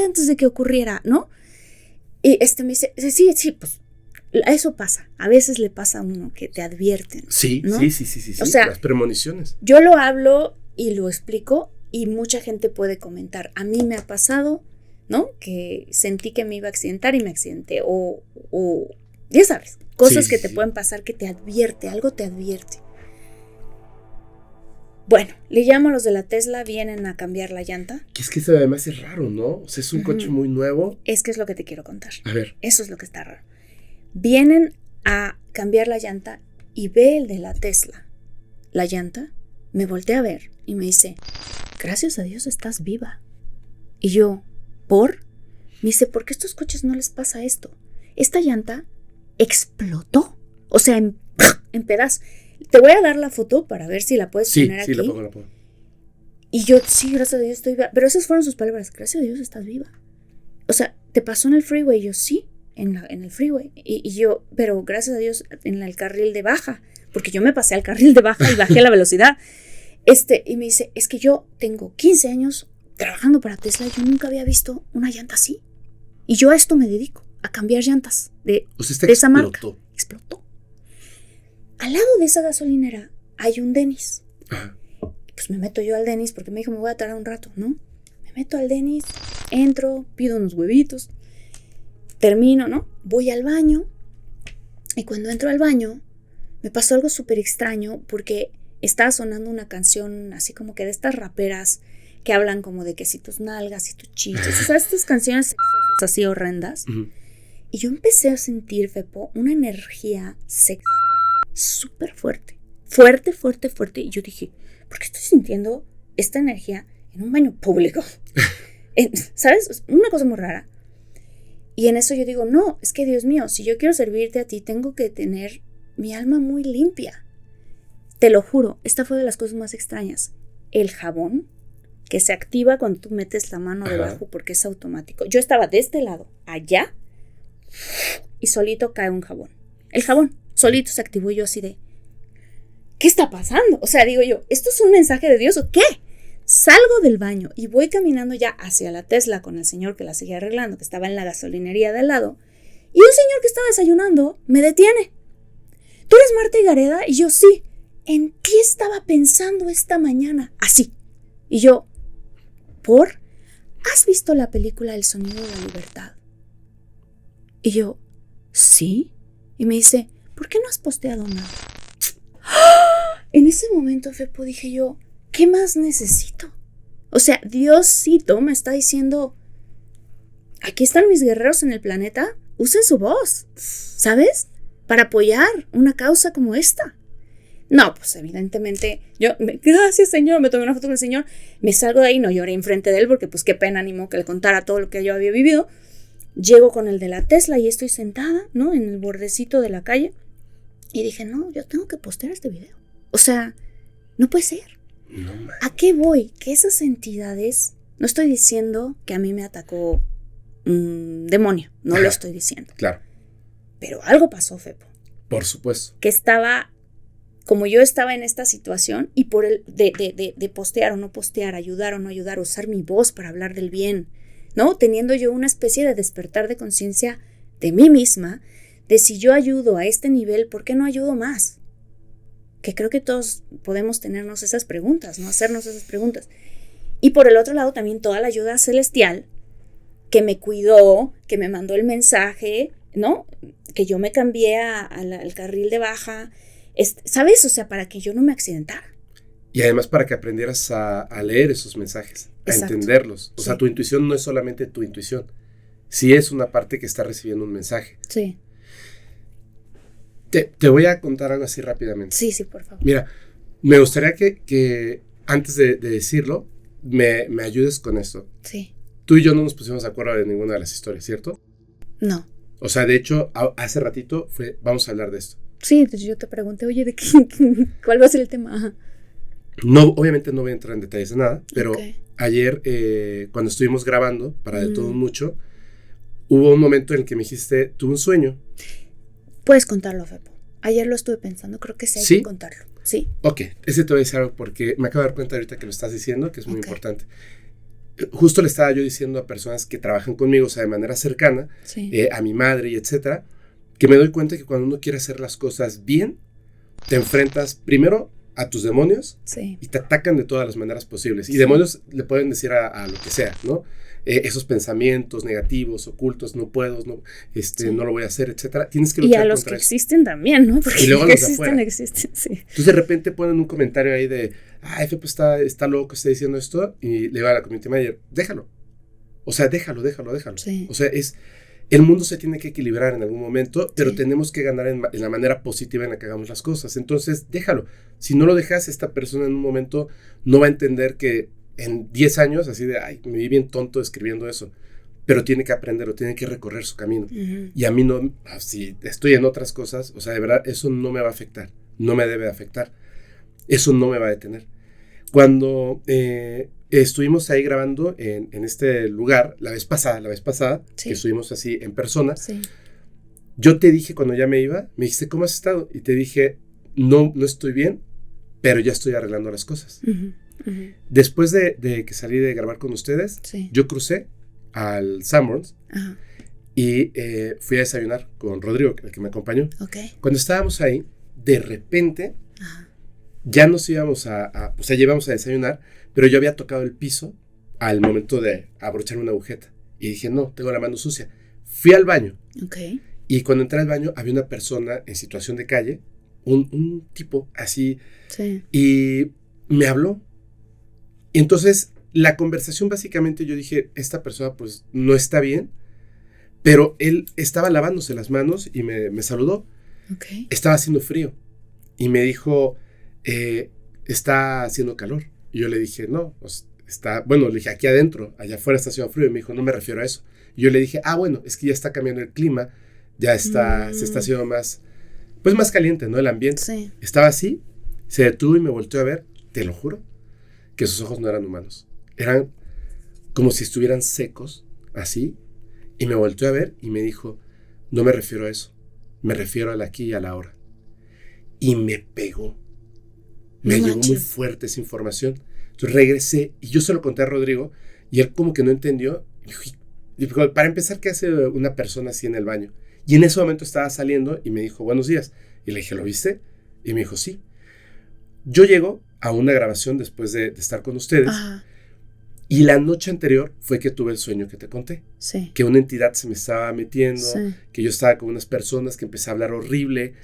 A: antes de que ocurriera, ¿no? Y me dice, sí, pues eso pasa. A veces le pasa a uno que te advierten.
B: Sí,
A: ¿no?
B: sí.
A: O sea,
B: las premoniciones.
A: Yo lo hablo y lo explico y mucha gente puede comentar. A mí me ha pasado, ¿no? Que sentí que me iba a accidentar y me accidenté. O ya sabes, cosas que te pueden pasar que te advierte, algo te advierte. Bueno, le llamo a los de la Tesla, vienen a cambiar la llanta.
B: Que es que eso además es raro, ¿no? O sea, es un coche muy nuevo.
A: Es que es lo que te quiero contar.
B: A ver.
A: Eso es lo que está raro. Vienen a cambiar la llanta y ve el de la Tesla la llanta, me voltea a ver y me dice, gracias a Dios estás viva. Y yo, ¿por? Me dice, ¿por qué a estos coches no les pasa esto? Esta llanta explotó. O sea, en pedazos. Te voy a dar la foto para ver si la puedes poner aquí. Sí,
B: la pongo.
A: Y yo, sí, gracias a Dios estoy viva. Pero esas fueron sus palabras. Gracias a Dios estás viva. O sea, ¿te pasó en el freeway? Y yo, sí, en el freeway. Y yo, pero gracias a Dios en el carril de baja. Porque yo me pasé al carril de baja y bajé la velocidad. Y me dice, es que yo tengo 15 años trabajando para Tesla. Yo nunca había visto una llanta así. Y yo a esto me dedico, a cambiar llantas de esa marca. Explotó. Al lado de esa gasolinera hay un Denny's. Pues me meto yo al Denny's porque me dijo, me voy a tardar un rato, ¿no? Me meto al Denny's, entro, pido unos huevitos, termino, ¿no? Voy al baño y cuando entro al baño me pasó algo súper extraño porque estaba sonando una canción así como que de estas raperas que hablan como de que si tus nalgas y tus chichas, ¿sabes? Estas canciones así horrendas. Y yo empecé a sentir, Fepo, una energía sexual súper fuerte. Y yo dije, ¿por qué estoy sintiendo esta energía en un baño público? ¿Sabes? Una cosa muy rara. Y en eso yo digo, no, es que Dios mío, si yo quiero servirte a ti, tengo que tener mi alma muy limpia. Te lo juro, esta fue de las cosas más extrañas. El jabón que se activa cuando tú metes la mano debajo porque es automático. Yo estaba de este lado, allá, y solito cae un jabón. El jabón solito se activó y yo así de, ¿qué está pasando? O sea, digo yo, ¿esto es un mensaje de Dios o qué? Salgo del baño y voy caminando ya hacia la Tesla con el señor que la seguía arreglando, que estaba en la gasolinería de al lado, y un señor que estaba desayunando me detiene. ¿Tú eres Marta Higareda? Y yo, sí. En ti estaba pensando esta mañana. Así. Y yo, ¿por? ¿Has visto la película El sonido de la libertad? Y yo, sí. Y me dice, ¿por qué no has posteado nada? En ese momento, Fepo, dije yo, ¿qué más necesito? O sea, Diosito me está diciendo, aquí están mis guerreros en el planeta, usen su voz, ¿sabes? Para apoyar una causa como esta. No, pues evidentemente, gracias Señor, me tomé una foto con el Señor, me salgo de ahí, no lloré enfrente de él porque pues qué pena, ánimo que le contara todo lo que yo había vivido. Llego con el de la Tesla y estoy sentada, ¿no? En el bordecito de la calle. Y dije, no, yo tengo que postear este video. O sea, no puede ser.
B: No,
A: ¿A qué voy? Que esas entidades, no estoy diciendo que a mí me atacó un demonio, no lo estoy diciendo.
B: Claro.
A: Pero algo pasó, Fepo.
B: Por supuesto.
A: Que estaba, como yo estaba en esta situación y por el de postear o no postear, ayudar o no ayudar, usar mi voz para hablar del bien, ¿no? Teniendo yo una especie de despertar de conciencia de mí misma, de si yo ayudo a este nivel, ¿por qué no ayudo más? Que creo que todos podemos tenernos esas preguntas, ¿no? Hacernos esas preguntas. Y por el otro lado también toda la ayuda celestial que me cuidó, que me mandó el mensaje, ¿no? Que yo me cambié al carril de baja, ¿sabes? O sea, para que yo no me accidentara.
B: Y además para que aprendieras a leer esos mensajes, a entenderlos. O sea, tu intuición no es solamente tu intuición. Sí es una parte que está recibiendo un mensaje.
A: Sí.
B: Te voy a contar algo así rápidamente.
A: Sí, por favor.
B: Mira, me gustaría que antes de decirlo, me ayudes con esto.
A: Sí.
B: Tú y yo no nos pusimos de acuerdo de ninguna de las historias, ¿cierto?
A: No.
B: O sea, de hecho, hace ratito vamos a hablar de esto.
A: Sí, entonces yo te pregunté, oye, ¿de qué? ¿Cuál va a ser el tema? Ajá.
B: No, obviamente no voy a entrar en detalles de nada, pero ayer, cuando estuvimos grabando, para De Todo Mucho, hubo un momento en el que me dijiste, tuve un sueño.
A: Puedes contarlo, Fepo. Ayer lo estuve pensando, creo que sí hay que contarlo. Sí.
B: Ok, ese te voy a decir algo porque me acabo de dar cuenta ahorita que lo estás diciendo, que es muy importante. Justo le estaba yo diciendo a personas que trabajan conmigo, o sea, de manera cercana, a mi madre y etcétera, que me doy cuenta que cuando uno quiere hacer las cosas bien, te enfrentas primero a tus demonios y te atacan de todas las maneras posibles. Y demonios le pueden decir a lo que sea, ¿no? Esos pensamientos negativos, ocultos, no puedo, no lo voy a hacer, etcétera. Tienes que luchar contra eso. Y a los
A: que existen también, ¿no? Porque
B: y luego
A: los
B: existen, sí. Entonces de repente ponen un comentario ahí de, Fepo está loco, está diciendo esto, y le va a la community manager, déjalo. O sea, déjalo.
A: Sí.
B: O sea, el mundo se tiene que equilibrar en algún momento, pero tenemos que ganar en la manera positiva en la que hagamos las cosas. Entonces, déjalo. Si no lo dejas, esta persona en un momento no va a entender que en 10 años, así de, me vi bien tonto escribiendo eso. Pero tiene que aprender o tiene que recorrer su camino. Y a mí no, si estoy en otras cosas, o sea, de verdad, eso no me va a afectar. No me debe afectar. Eso no me va a detener. Cuando estuvimos ahí grabando en este lugar, la vez pasada, que estuvimos así en persona, yo te dije cuando ya me iba, me dijiste, ¿cómo has estado? Y te dije, no estoy bien, pero ya estoy arreglando las cosas. Después de que salí de grabar con ustedes, yo crucé al Sanborns y fui a desayunar con Rodrigo, el que me acompañó. Cuando estábamos ahí, de repente, ya nos íbamos o sea, llevamos a desayunar, pero yo había tocado el piso al momento de abrocharme una agujeta. Y dije, no, tengo la mano sucia. Fui al baño. Y cuando entré al baño, había una persona en situación de calle, un tipo así, y me habló. Y entonces, la conversación básicamente yo dije, esta persona pues no está bien, pero él estaba lavándose las manos y me saludó. Estaba haciendo frío. Y me dijo, está haciendo calor. Y yo le dije, no, pues le dije, aquí adentro, allá afuera está haciendo frío. Y me dijo, no me refiero a eso. Y yo le dije, bueno, es que ya está cambiando el clima, ya se está haciendo más caliente, ¿no? El ambiente. Estaba así, se detuvo y me volteó a ver, te lo juro, que sus ojos no eran humanos. Eran como si estuvieran secos, así. Y me volteó a ver y me dijo, no me refiero a eso, me refiero al aquí y a la ahora. Y me pegó. Me llegó muy fuerte esa información. Entonces regresé y yo se lo conté a Rodrigo y él como que no entendió. Y dijo, para empezar, ¿qué hace una persona así en el baño? Y en ese momento estaba saliendo y me dijo, buenos días. Y le dije, ¿lo viste? Y me dijo, sí. Yo llego a una grabación después de estar con ustedes. Y la noche anterior fue que tuve el sueño que te conté. Que una entidad se me estaba metiendo, que yo estaba con unas personas, que empecé a hablar horrible.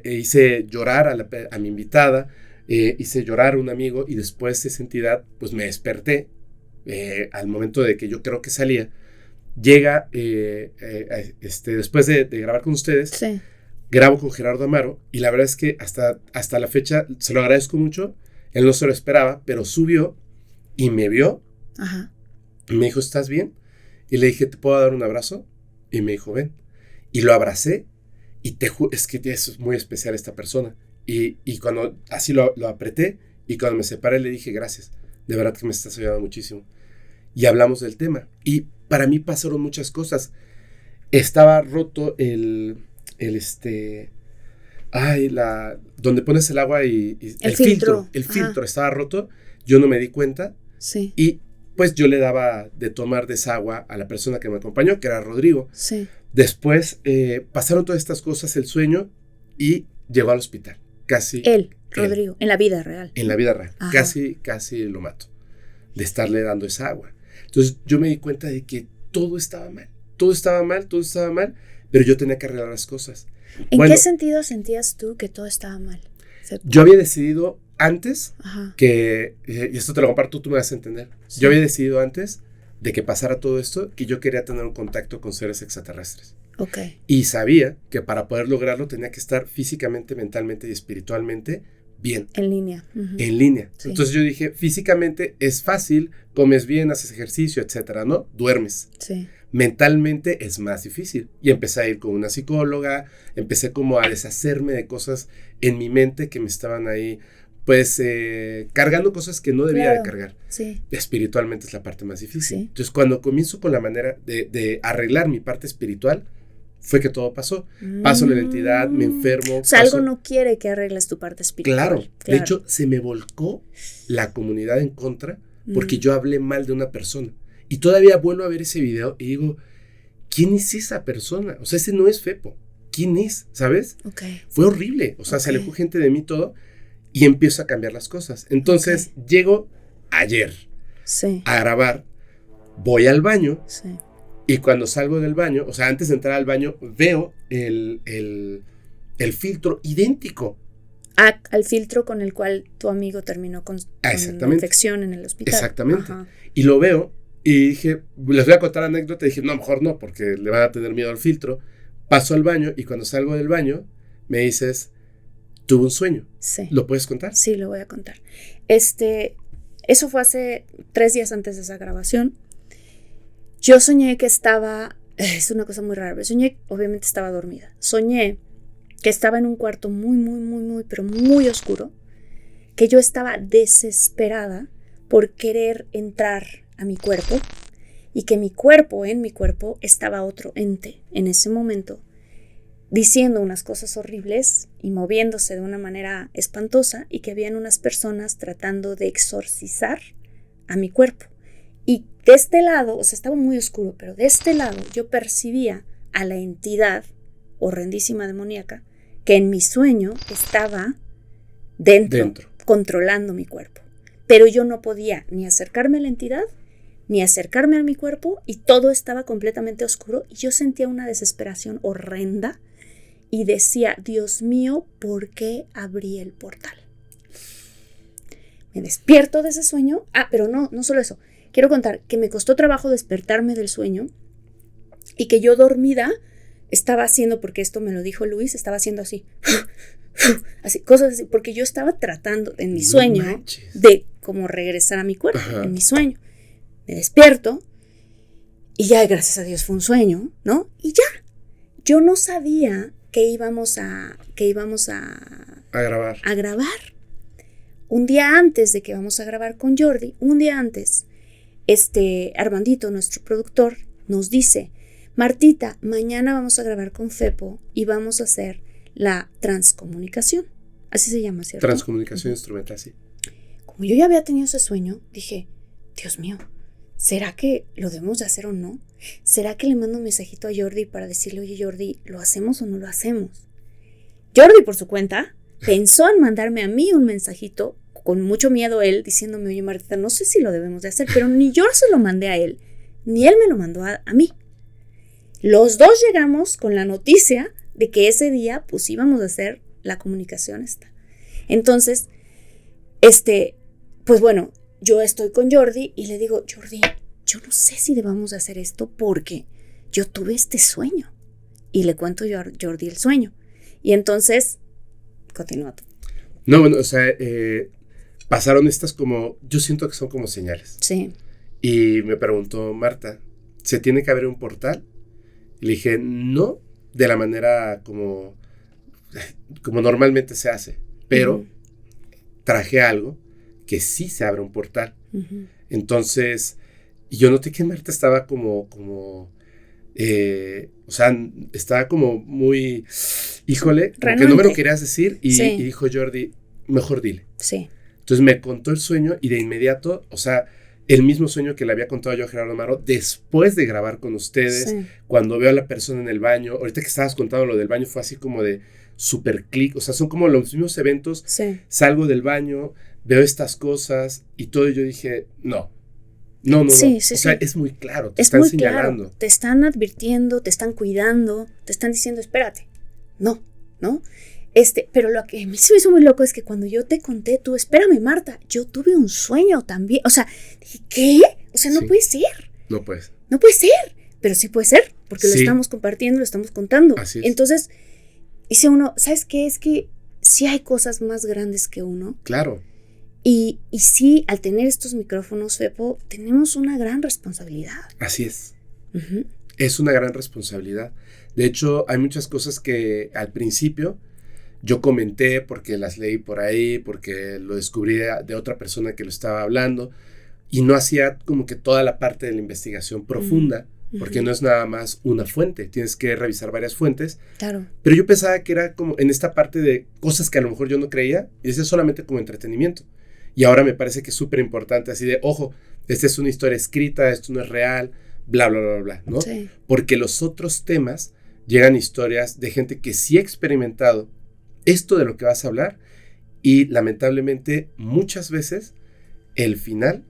B: Hice llorar a mi invitada, hice llorar a un amigo y después esa entidad, pues me desperté al momento de que yo creo que salía. Llega, después de grabar con ustedes, grabo con Gerardo Amaro y la verdad es que hasta la fecha se lo agradezco mucho. Él no se lo esperaba, pero subió y me vio. Y me dijo, ¿estás bien? Y le dije, ¿te puedo dar un abrazo? Y me dijo, ven. Y lo abracé y es que es muy especial esta persona. Y cuando así lo apreté y cuando me separé le dije, gracias, de verdad que me estás ayudando muchísimo. Y hablamos del tema. Y para mí pasaron muchas cosas. Estaba roto donde pones el agua y el filtro. El filtro estaba roto. Yo no me di cuenta. Y pues yo le daba de tomar de esa agua a la persona que me acompañó, que era Rodrigo. Después pasaron todas estas cosas, el sueño, y llegó al hospital. Casi.
A: Rodrigo, en la vida real.
B: En la vida real. Casi lo mato de estarle dando esa agua. Entonces yo me di cuenta de que todo estaba mal, pero yo tenía que arreglar las cosas.
A: ¿En
B: Bueno,
A: qué sentido sentías tú que todo estaba mal?
B: yo había decidido antes
A: Ajá.
B: que, y esto te lo comparto, tú me vas a entender.
A: Sí.
B: Yo había decidido antes de que pasara todo esto que yo quería tener un contacto con seres extraterrestres.
A: Ok.
B: Y sabía que para poder lograrlo tenía que estar físicamente, mentalmente y espiritualmente bien,
A: En línea.
B: en línea.
A: Sí.
B: Entonces yo dije, físicamente es fácil, comes bien, haces ejercicio, etcétera, ¿no? Duermes.
A: Sí.
B: Mentalmente es más difícil. Y empecé a ir con una psicóloga, empecé como a deshacerme de cosas en mi mente que me estaban ahí, pues, cargando cosas que no debía de cargar.
A: Sí.
B: Espiritualmente es la parte más difícil.
A: Sí.
B: Entonces, cuando comienzo con la manera de arreglar mi parte espiritual, fue que todo pasó. Paso la identidad, me enfermo.
A: O sea,
B: paso...
A: algo no quiere que arregles tu parte espiritual.
B: Claro. De hecho, se me volcó la comunidad en contra porque yo hablé mal de una persona. Y todavía vuelvo a ver ese video y digo, ¿quién es esa persona? O sea, ese no es Fepo. ¿Quién es? ¿Sabes?
A: Okay.
B: Fue horrible. O sea, se alejó gente de mí todo y empiezo a cambiar las cosas. Entonces, llego ayer a grabar, voy al baño y cuando salgo del baño, o sea, antes de entrar al baño, veo el filtro idéntico.
A: Al filtro con el cual tu amigo terminó con infección en el hospital.
B: Exactamente. Ajá. Y lo veo y dije, les voy a contar anécdota. Y dije, no, mejor no, porque le van a tener miedo al filtro. Paso al baño y cuando salgo del baño, me dices, tuve un sueño.
A: Sí.
B: ¿Lo puedes contar?
A: Sí, lo voy a contar. Eso fue hace 3 días antes de esa grabación. Yo soñé que estaba, es una cosa muy rara, soñé, obviamente estaba dormida. Soñé que estaba en un cuarto pero muy oscuro, que yo estaba desesperada por querer entrar a mi cuerpo y que en mi cuerpo estaba otro ente en ese momento diciendo unas cosas horribles y moviéndose de una manera espantosa y que habían unas personas tratando de exorcizar a mi cuerpo. Y de este lado, o sea, estaba muy oscuro, pero de este lado yo percibía a la entidad horrendísima demoníaca que en mi sueño estaba dentro, controlando mi cuerpo. Pero yo no podía ni acercarme a la entidad, ni acercarme a mi cuerpo, y todo estaba completamente oscuro, y yo sentía una desesperación horrenda, y decía, Dios mío, ¿por qué abrí el portal? Me despierto de ese sueño. Pero no solo eso. Quiero contar que me costó trabajo despertarme del sueño, y que yo dormida estaba haciendo, porque esto me lo dijo Luis, estaba haciendo así, cosas así, porque yo estaba tratando en mi sueño de como regresar a mi cuerpo. Ajá. En mi sueño. Me despierto y ya, gracias a Dios, fue un sueño, ¿no? Y ya, yo no sabía que íbamos a grabar. Un día antes de que vamos a grabar con Jordi, Armandito, nuestro productor, nos dice, Martita, mañana vamos a grabar con Fepo y vamos a hacer la transcomunicación. Así se llama, ¿cierto?
B: Transcomunicación instrumental, sí.
A: Como yo ya había tenido ese sueño, dije, Dios mío, ¿será que lo debemos de hacer o no? ¿Será que le mando un mensajito a Jordi para decirle, oye Jordi, ¿lo hacemos o no lo hacemos? Jordi, por su cuenta, pensó en mandarme a mí un mensajito, con mucho miedo él, diciéndome, oye Martita, no sé si lo debemos de hacer, pero ni yo se lo mandé a él, ni él me lo mandó a mí. Los dos llegamos con la noticia de que ese día pues íbamos a hacer la comunicación esta. Entonces, pues bueno, yo estoy con Jordi y le digo, Jordi, yo no sé si debamos de hacer esto porque yo tuve este sueño. Y le cuento yo a Jordi el sueño. Y entonces, continúa tú.
B: No, bueno, o sea, pasaron estas como, yo siento que son como señales.
A: Sí.
B: Y me preguntó Marta, ¿se tiene que abrir un portal? Y le dije, no, de la manera como normalmente se hace, pero traje algo que sí se abre un portal. Entonces, yo noté que Marta estaba como o sea, estaba como muy, híjole, como que no me lo querías decir, y dijo Jordi, mejor dile.
A: Sí.
B: Entonces me contó el sueño y de inmediato, o sea, el mismo sueño que le había contado yo a Gerardo Amaro después de grabar con ustedes, cuando veo a la persona en el baño. Ahorita que estabas contando lo del baño fue así como de super clic, o sea, son como los mismos eventos. Salgo del baño, veo estas cosas y todo, y yo dije, no. O sea, es muy claro, te están señalando.
A: Claro. Te están advirtiendo, te están cuidando, te están diciendo, espérate, no, ¿no? Pero lo que a mí se me hizo muy loco es que cuando yo te conté, tú, espérame, Marta, yo tuve un sueño también. O sea, dije, ¿qué? O sea, no puede ser.
B: No puedes.
A: No puede ser. Pero sí puede ser, porque lo
B: Sí.
A: estamos compartiendo, lo estamos contando.
B: Así es.
A: Entonces, dice uno, ¿sabes qué? Es que sí hay cosas más grandes que uno.
B: Claro.
A: Y sí, al tener estos micrófonos, Fepo, tenemos una gran responsabilidad.
B: Así es.
A: Uh-huh.
B: Es una gran responsabilidad. De hecho, hay muchas cosas que al principio yo comenté porque las leí por ahí, porque lo descubrí de otra persona que lo estaba hablando y no hacía como que toda la parte de la investigación profunda, porque no es nada más una fuente, tienes que revisar varias fuentes.
A: Claro.
B: Pero yo pensaba que era como en esta parte de cosas que a lo mejor yo no creía y decía solamente como entretenimiento. Y ahora me parece que es súper importante así de, ojo, esta es una historia escrita, esto no es real, bla, bla, bla, bla, ¿no?
A: Sí.
B: Porque los otros temas llegan historias de gente que sí ha experimentado esto de lo que vas a hablar y lamentablemente muchas veces el final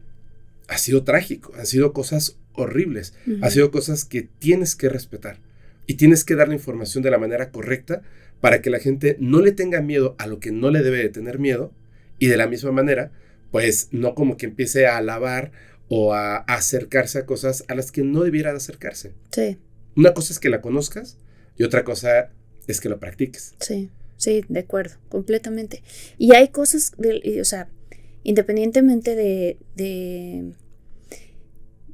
B: ha sido trágico, han sido cosas horribles, han sido cosas que tienes que respetar y tienes que dar la información de la manera correcta para que la gente no le tenga miedo a lo que no le debe de tener miedo y de la misma manera, pues no como que empiece a alabar o a acercarse a cosas a las que no debiera de acercarse.
A: Sí.
B: Una cosa es que la conozcas y otra cosa es que lo practiques.
A: Sí. Sí, de acuerdo, completamente. Y hay cosas, o sea, independientemente de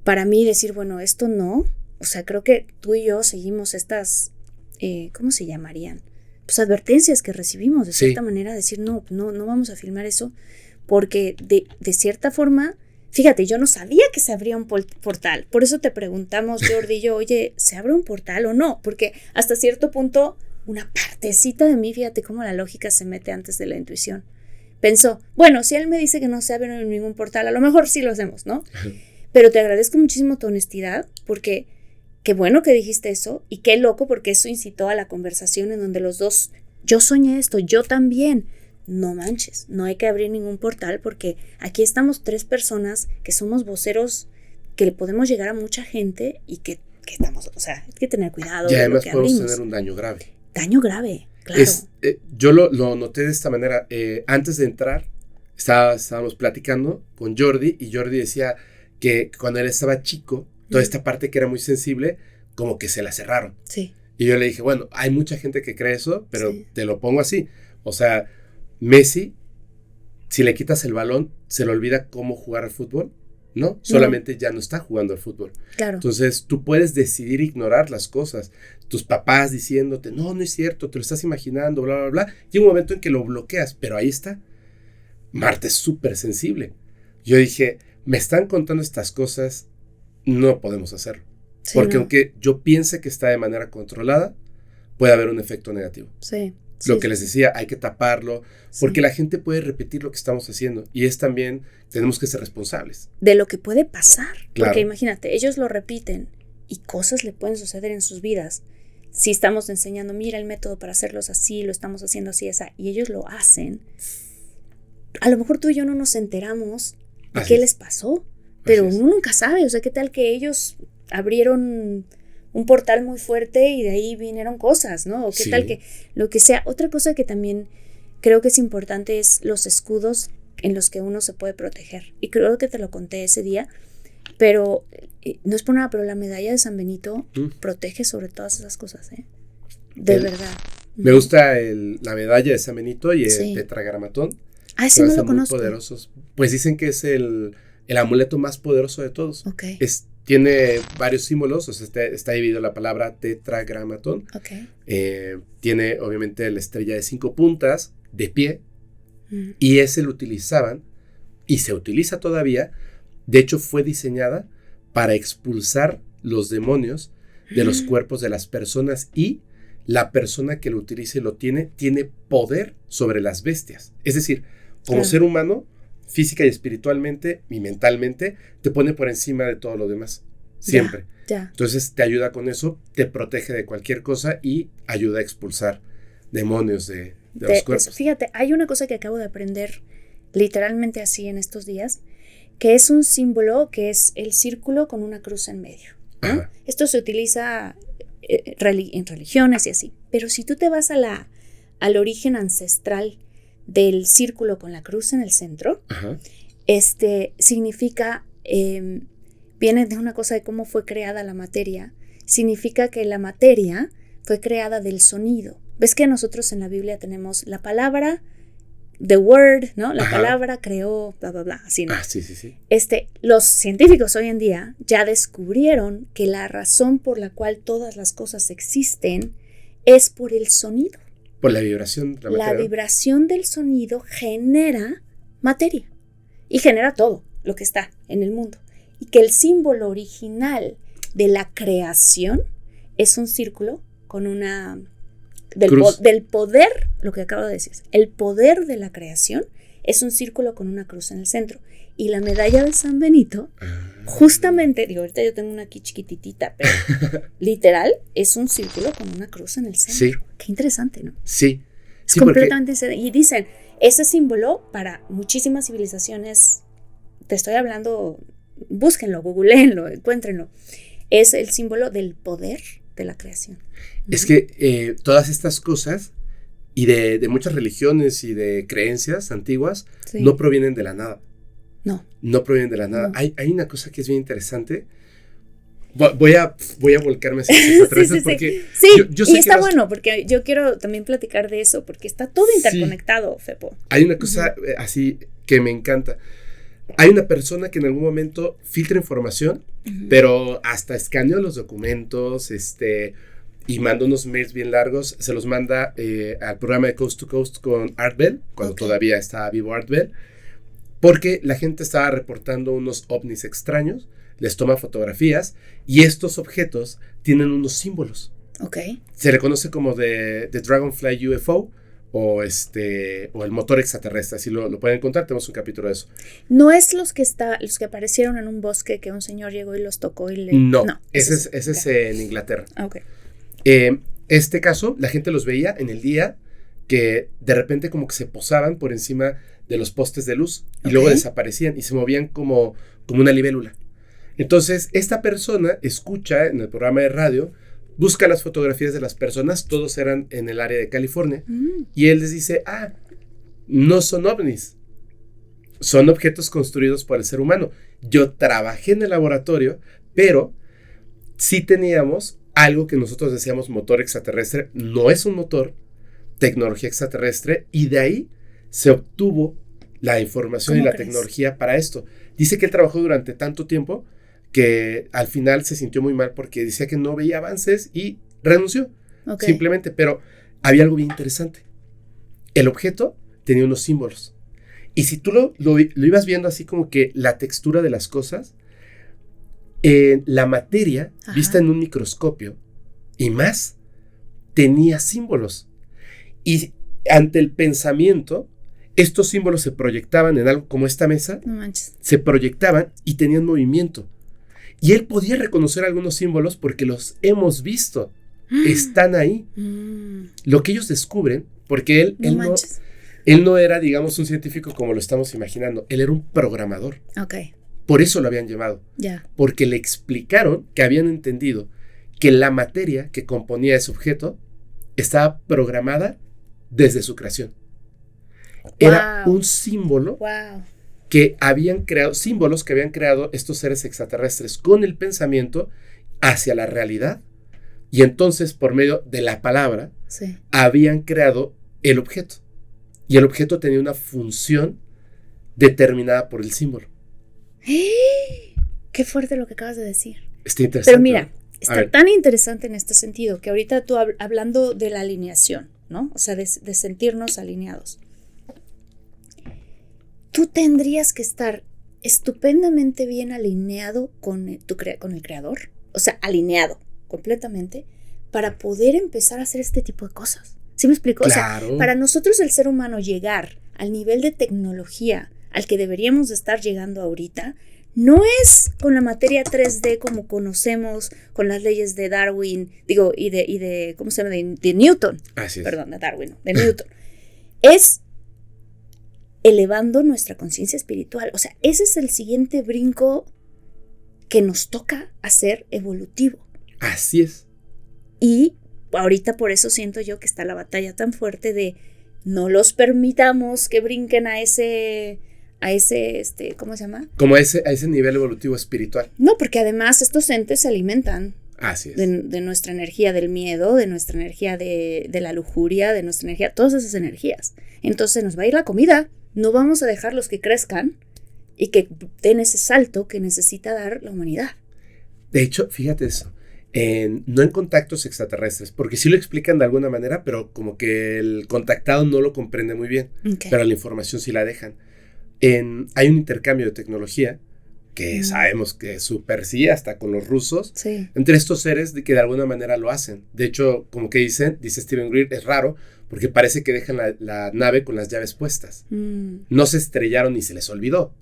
A: para mí decir, bueno, esto no, o sea, creo que tú y yo seguimos estas, ¿cómo se llamarían? Pues advertencias que recibimos de cierta manera, decir, no vamos a filmar eso, porque de cierta forma, fíjate, yo no sabía que se abría un portal, por eso te preguntamos, Jordi y yo, oye, ¿se abre un portal o no? Porque hasta cierto punto una partecita de mí, fíjate cómo la lógica se mete antes de la intuición. Pensó, bueno, si él me dice que no se abre ningún portal, a lo mejor sí lo hacemos, ¿no? Pero te agradezco muchísimo tu honestidad, porque qué bueno que dijiste eso, y qué loco porque eso incitó a la conversación en donde los dos, yo soñé esto, yo también. No manches, no hay que abrir ningún portal porque aquí estamos 3 personas que somos voceros, que le podemos llegar a mucha gente y que estamos, o sea, hay que tener cuidado.
B: Y además
A: de lo que
B: podemos
A: abrimos.
B: tener un daño grave.
A: Daño grave, claro.
B: Yo lo noté de esta manera. Antes de entrar, estábamos platicando con Jordi y Jordi decía que cuando él estaba chico, toda esta parte que era muy sensible, como que se la cerraron.
A: Sí.
B: Y yo le dije, bueno, hay mucha gente que cree eso, pero te lo pongo así. O sea, Messi, si le quitas el balón, se le olvida cómo jugar al fútbol, ¿no? Solamente ya no está jugando al fútbol.
A: Claro.
B: Entonces, tú puedes decidir ignorar las cosas. Tus papás diciéndote, no es cierto, te lo estás imaginando, bla, bla, bla. Llega un momento en que lo bloqueas, pero ahí está. Marta es súper sensible. Yo dije, me están contando estas cosas, no podemos hacerlo. Sí, porque aunque yo piense que está de manera controlada, puede haber un efecto negativo.
A: Sí.
B: Lo que les decía, hay que taparlo, porque la gente puede repetir lo que estamos haciendo y es también, tenemos que ser responsables.
A: De lo que puede pasar,
B: claro.
A: Porque imagínate, ellos lo repiten y cosas le pueden suceder en sus vidas. Si estamos enseñando, mira el método para hacerlos así, lo estamos haciendo así, esa, y ellos lo hacen, a lo mejor tú y yo no nos enteramos de qué les pasó, pero uno nunca sabe, o sea, qué tal que ellos abrieron un portal muy fuerte y de ahí vinieron cosas, ¿no? O qué tal que lo que sea. Otra cosa que también creo que es importante es los escudos en los que uno se puede proteger. Y creo que te lo conté ese día, pero no es por nada, pero la medalla de San Benito protege sobre todas esas cosas, ¿eh? De verdad.
B: Me gusta la medalla de San Benito y el tetragramatón.
A: Ah, ese no lo conozco.
B: Muy poderosos. Pues dicen que es el amuleto más poderoso de todos.
A: Okay.
B: Tiene varios símbolos, o sea, está dividido la palabra tetragramatón.
A: Okay.
B: Tiene obviamente la estrella de 5 puntas, de pie, y ese lo utilizaban, y se utiliza todavía. De hecho, fue diseñada para expulsar los demonios de los cuerpos de las personas, y la persona que lo utilice tiene poder sobre las bestias. Es decir, como ser humano, física y espiritualmente y mentalmente, te pone por encima de todo lo demás. Siempre.
A: Ya.
B: Entonces te ayuda con eso, te protege de cualquier cosa y ayuda a expulsar demonios de los cuerpos.
A: Fíjate, hay una cosa que acabo de aprender literalmente así en estos días, que es un símbolo que es el círculo con una cruz en medio, ¿no? Esto se utiliza en religiones y así. Pero si tú te vas al origen ancestral del círculo con la cruz en el centro,
B: Ajá.
A: Significa, viene de una cosa de cómo fue creada la materia, significa que la materia fue creada del sonido. ¿Ves que nosotros en la Biblia tenemos la palabra, the word, ¿no? La
B: Ajá.
A: palabra creó, bla, bla, bla, así, ¿no?
B: Sí, sí, sí.
A: Los científicos hoy en día ya descubrieron que la razón por la cual todas las cosas existen es por el sonido.
B: Por la vibración.
A: La vibración del sonido genera materia y genera todo lo que está en el mundo. Y que el símbolo original de la creación es un círculo con una... Del poder, lo que acabo de decir, el poder de la creación es un círculo con una cruz en el centro. Y la medalla de San Benito, justamente, digo, ahorita yo tengo una aquí chiquititita, pero literal es un círculo con una cruz en el centro.
B: Sí.
A: Qué interesante, ¿no?
B: Sí.
A: Es completamente... Y dicen, ese símbolo para muchísimas civilizaciones, te estoy hablando, búsquenlo, googleenlo, encuéntrenlo, es el símbolo del poder de la creación.
B: Es que todas estas cosas y de muchas religiones y de creencias antiguas
A: Sí.
B: no provienen de la nada.
A: No
B: provienen de la nada.
A: No.
B: Hay una cosa que es bien interesante. Voy a volcarme hacia extraterrestres porque
A: sí.
B: yo sé
A: Y
B: que
A: está bueno, porque yo quiero también platicar de eso, porque está todo
B: Sí.
A: interconectado, Fepo.
B: Hay una cosa así que me encanta. Hay una persona que en algún momento filtra información, pero hasta escaneó los documentos, y manda unos mails bien largos, se los manda al programa de Coast to Coast con Art Bell, cuando todavía estaba vivo Art Bell, porque la gente estaba reportando unos ovnis extraños, les toma fotografías, y estos objetos tienen unos símbolos.
A: Ok.
B: Se le conoce como The Dragonfly UFO, o el motor extraterrestre, así lo pueden encontrar, tenemos un capítulo de eso.
A: No es los que aparecieron en un bosque que un señor llegó y los tocó y le...
B: No, ese es en Inglaterra.
A: Ok.
B: Este caso, la gente los veía en el día que de repente como que se posaban por encima de los postes de luz y luego desaparecían y se movían como una libélula. Entonces, esta persona escucha en el programa de radio, busca las fotografías de las personas, todos eran en el área de California, y él les dice, no son ovnis, son objetos construidos por el ser humano. Yo trabajé en el laboratorio, pero sí teníamos algo que nosotros decíamos motor extraterrestre, no es un motor, tecnología extraterrestre, y de ahí se obtuvo la información y la tecnología para esto. Dice que él trabajó durante tanto tiempo que al final se sintió muy mal porque decía que no veía avances y renunció, simplemente, pero había algo bien interesante. El objeto tenía unos símbolos, y si tú lo ibas viendo así como que la textura de las cosas, la materia, vista en un microscopio, y más, tenía símbolos. Y ante el pensamiento, estos símbolos se proyectaban en algo como esta mesa,
A: No manches.
B: se proyectaban y tenían movimiento. Y él podía reconocer algunos símbolos porque los hemos visto, están ahí. Lo que ellos descubren, porque él no era, digamos, un científico como lo estamos imaginando, él era un programador.
A: Ok.
B: Por eso lo habían llevado.
A: Ya.
B: Porque le explicaron que habían entendido que la materia que componía ese objeto estaba programada desde su creación. Era un símbolo que habían creado, símbolos que habían creado estos seres extraterrestres con el pensamiento hacia la realidad, y entonces por medio de la palabra habían creado el objeto. Y el objeto tenía una función determinada por el símbolo.
A: Qué fuerte lo que acabas de decir.
B: Está interesante.
A: Pero mira, está tan interesante en este sentido que ahorita tú hablando de la alineación, ¿no? O sea, de sentirnos alineados. Tú tendrías que estar estupendamente bien alineado con el creador, o sea, alineado completamente para poder empezar a hacer este tipo de cosas. ¿Sí me explico?
B: Claro.
A: O sea, para nosotros el ser humano llegar al nivel de tecnología al que deberíamos de estar llegando ahorita, no es con la materia 3D como conocemos, con las leyes de Darwin, y de ¿cómo se llama? De Newton.
B: Así es.
A: Perdón, de Darwin, no, de Newton. Es elevando nuestra conciencia espiritual. O sea, ese es el siguiente brinco que nos toca hacer evolutivo.
B: Así es.
A: Y ahorita por eso siento yo que está la batalla tan fuerte de no los permitamos que brinquen a ese, ¿cómo se llama?
B: Como a ese nivel evolutivo espiritual.
A: No, porque además estos entes se alimentan
B: Así es.
A: de nuestra energía del miedo, de nuestra energía de la lujuria, de nuestra energía, todas esas energías. Entonces nos va a ir la comida, no vamos a dejarlos que crezcan y que den ese salto que necesita dar la humanidad.
B: De hecho, fíjate eso, no en contactos extraterrestres, porque sí lo explican de alguna manera, pero como que el contactado no lo comprende muy bien,
A: Okay.
B: pero la información sí la dejan. Hay un intercambio de tecnología que sabemos que súper sí, hasta con los rusos,
A: Sí.
B: entre estos seres que de alguna manera lo hacen. De hecho, como que dice Steven Greer, es raro, porque parece que dejan la nave con las llaves puestas. No se estrellaron ni se les olvidó.